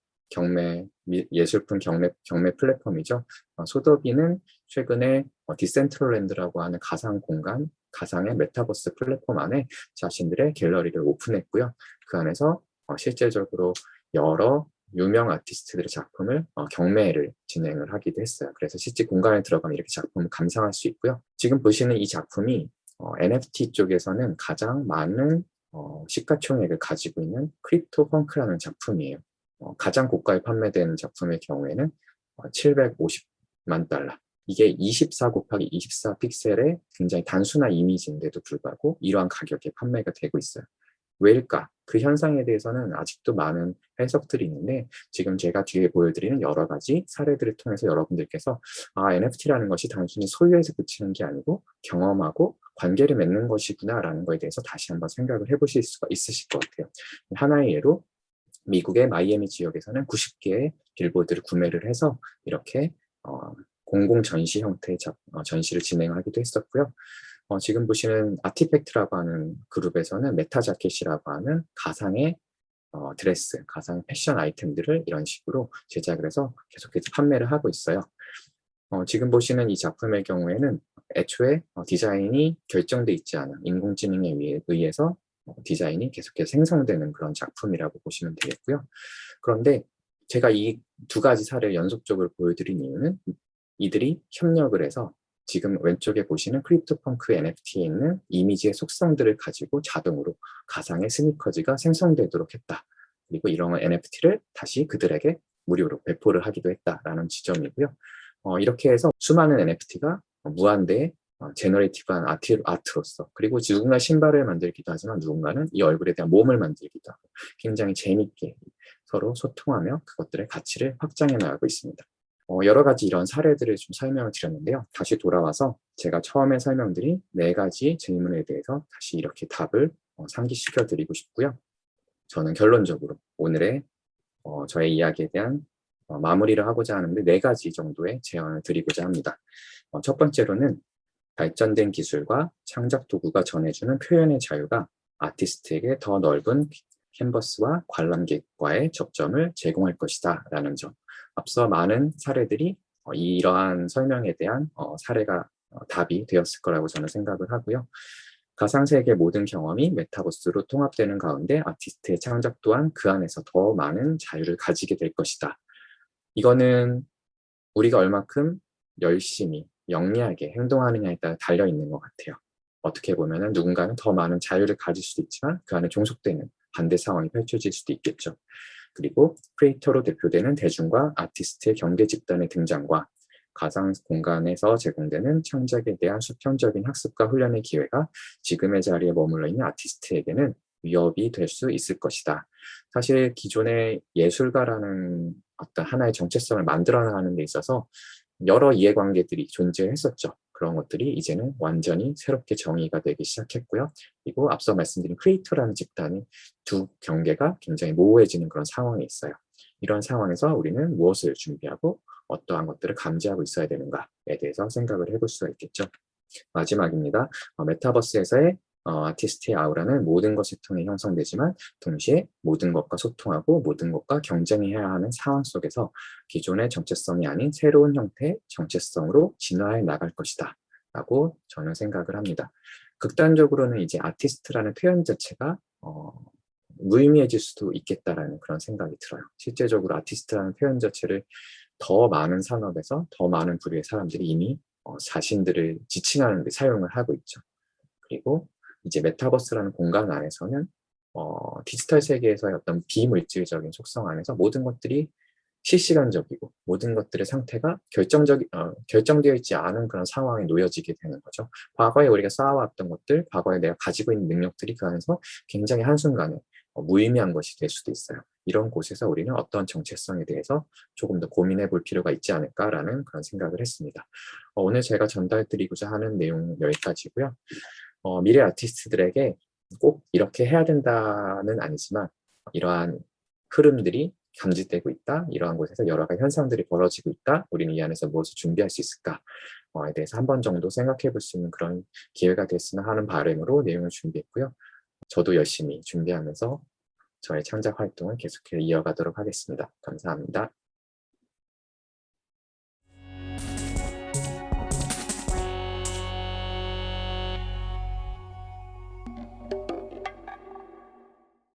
예술품 경매 플랫폼이죠. 소더비는 최근에 디센트럴랜드라고 하는 가상의 메타버스 플랫폼 안에 자신들의 갤러리를 오픈했고요. 그 안에서 실제적으로 여러 유명 아티스트들의 작품을 경매를 진행을 하기도 했어요. 그래서 실제 공간에 들어가면 이렇게 작품을 감상할 수 있고요. 지금 보시는 이 작품이 NFT 쪽에서는 가장 많은 시가총액을 가지고 있는 크립토펑크라는 작품이에요. 가장 고가에 판매되는 작품의 경우에는 750만 달러. 이게 24 곱하기 24 픽셀의 굉장히 단순한 이미지인데도 불구하고 이러한 가격에 판매가 되고 있어요. 왜일까? 그 현상에 대해서는 아직도 많은 해석들이 있는데 지금 제가 뒤에 보여드리는 여러 가지 사례들을 통해서 여러분들께서 NFT라는 것이 단순히 소유에서 그치는 게 아니고 경험하고 관계를 맺는 것이구나 라는 것에 대해서 다시 한번 생각을 해보실 수가 있으실 것 같아요. 하나의 예로 미국의 마이애미 지역에서는 90개의 빌보드를 구매를 해서 이렇게 공공 전시 형태의 전시를 진행하기도 했었고요. 지금 보시는 아티팩트라고 하는 그룹에서는 메타자켓이라고 하는 가상의 드레스, 가상의 패션 아이템들을 이런 식으로 제작을 해서 계속해서 판매를 하고 있어요. 지금 보시는 이 작품의 경우에는 애초에 디자인이 결정돼 있지 않은 인공지능에 의해서 디자인이 계속해서 생성되는 그런 작품이라고 보시면 되겠고요. 그런데 제가 이 두 가지 사례를 연속적으로 보여드린 이유는 이들이 협력을 해서 지금 왼쪽에 보시는 크립토펑크 NFT에 있는 이미지의 속성들을 가지고 자동으로 가상의 스니커즈가 생성되도록 했다. 그리고 이런 NFT를 다시 그들에게 무료로 배포를 하기도 했다라는 지점이고요. 이렇게 해서 수많은 NFT가 무한대의 제너레이티브한 아트로서 그리고 누군가 신발을 만들기도 하지만 누군가는 이 얼굴에 대한 몸을 만들기도 하고 굉장히 재밌게 서로 소통하며 그것들의 가치를 확장해 나가고 있습니다. 여러 가지 이런 사례들을 좀 설명을 드렸는데요. 다시 돌아와서 제가 처음에 설명드린 4가지 질문에 대해서 다시 이렇게 답을 상기시켜 드리고 싶고요. 저는 결론적으로 오늘의 저의 이야기에 대한 마무리를 하고자 하는데 4가지 정도의 제안을 드리고자 합니다. 첫 번째로는 발전된 기술과 창작 도구가 전해주는 표현의 자유가 아티스트에게 더 넓은 캔버스와 관람객과의 접점을 제공할 것이다 라는 점. 앞서 많은 사례들이 이러한 설명에 대한 사례가 답이 되었을 거라고 저는 생각을 하고요. 가상세계 모든 경험이 메타버스로 통합되는 가운데 아티스트의 창작 또한 그 안에서 더 많은 자유를 가지게 될 것이다. 이거는 우리가 얼마큼 열심히 영리하게 행동하느냐에 따라 달려있는 것 같아요. 어떻게 보면 누군가는 더 많은 자유를 가질 수도 있지만 그 안에 종속되는 반대 상황이 펼쳐질 수도 있겠죠. 그리고 크리에이터로 대표되는 대중과 아티스트의 경계 집단의 등장과 가상 공간에서 제공되는 창작에 대한 수평적인 학습과 훈련의 기회가 지금의 자리에 머물러 있는 아티스트에게는 위협이 될 수 있을 것이다. 사실 기존의 예술가라는 어떤 하나의 정체성을 만들어 나가는 데 있어서 여러 이해관계들이 존재했었죠. 그런 것들이 이제는 완전히 새롭게 정의가 되기 시작했고요. 그리고 앞서 말씀드린 크리에이터라는 집단이 두 경계가 굉장히 모호해지는 그런 상황에 있어요. 이런 상황에서 우리는 무엇을 준비하고 어떠한 것들을 감지하고 있어야 되는가에 대해서 생각을 해볼 수가 있겠죠. 마지막입니다. 메타버스에서의 아티스트의 아우라는 모든 것을 통해 형성되지만 동시에 모든 것과 소통하고 모든 것과 경쟁해야 하는 상황 속에서 기존의 정체성이 아닌 새로운 형태의 정체성으로 진화해 나갈 것이다 라고 저는 생각을 합니다. 극단적으로는 이제 아티스트라는 표현 자체가 무의미해질 수도 있겠다라는 그런 생각이 들어요. 실제적으로 아티스트라는 표현 자체를 더 많은 산업에서 더 많은 부류의 사람들이 이미 자신들을 지칭하는 데 사용을 하고 있죠. 그리고 이제 메타버스라는 공간 안에서는 디지털 세계에서의 어떤 비물질적인 속성 안에서 모든 것들이 실시간적이고 모든 것들의 상태가 결정되어 있지 않은 그런 상황에 놓여지게 되는 거죠. 과거에 우리가 쌓아왔던 것들, 과거에 내가 가지고 있는 능력들이 그 안에서 굉장히 한순간에 무의미한 것이 될 수도 있어요. 이런 곳에서 우리는 어떤 정체성에 대해서 조금 더 고민해 볼 필요가 있지 않을까라는 그런 생각을 했습니다. 오늘 제가 전달드리고자 하는 내용은 여기까지고요. 미래 아티스트들에게 꼭 이렇게 해야 된다는 아니지만 이러한 흐름들이 감지되고 있다. 이러한 곳에서 여러 가지 현상들이 벌어지고 있다. 우리는 이 안에서 무엇을 준비할 수 있을까에 대해서 한 번 정도 생각해 볼 수 있는 그런 기회가 됐으면 하는 바람으로 내용을 준비했고요. 저도 열심히 준비하면서 저의 창작 활동을 계속해서 이어가도록 하겠습니다. 감사합니다.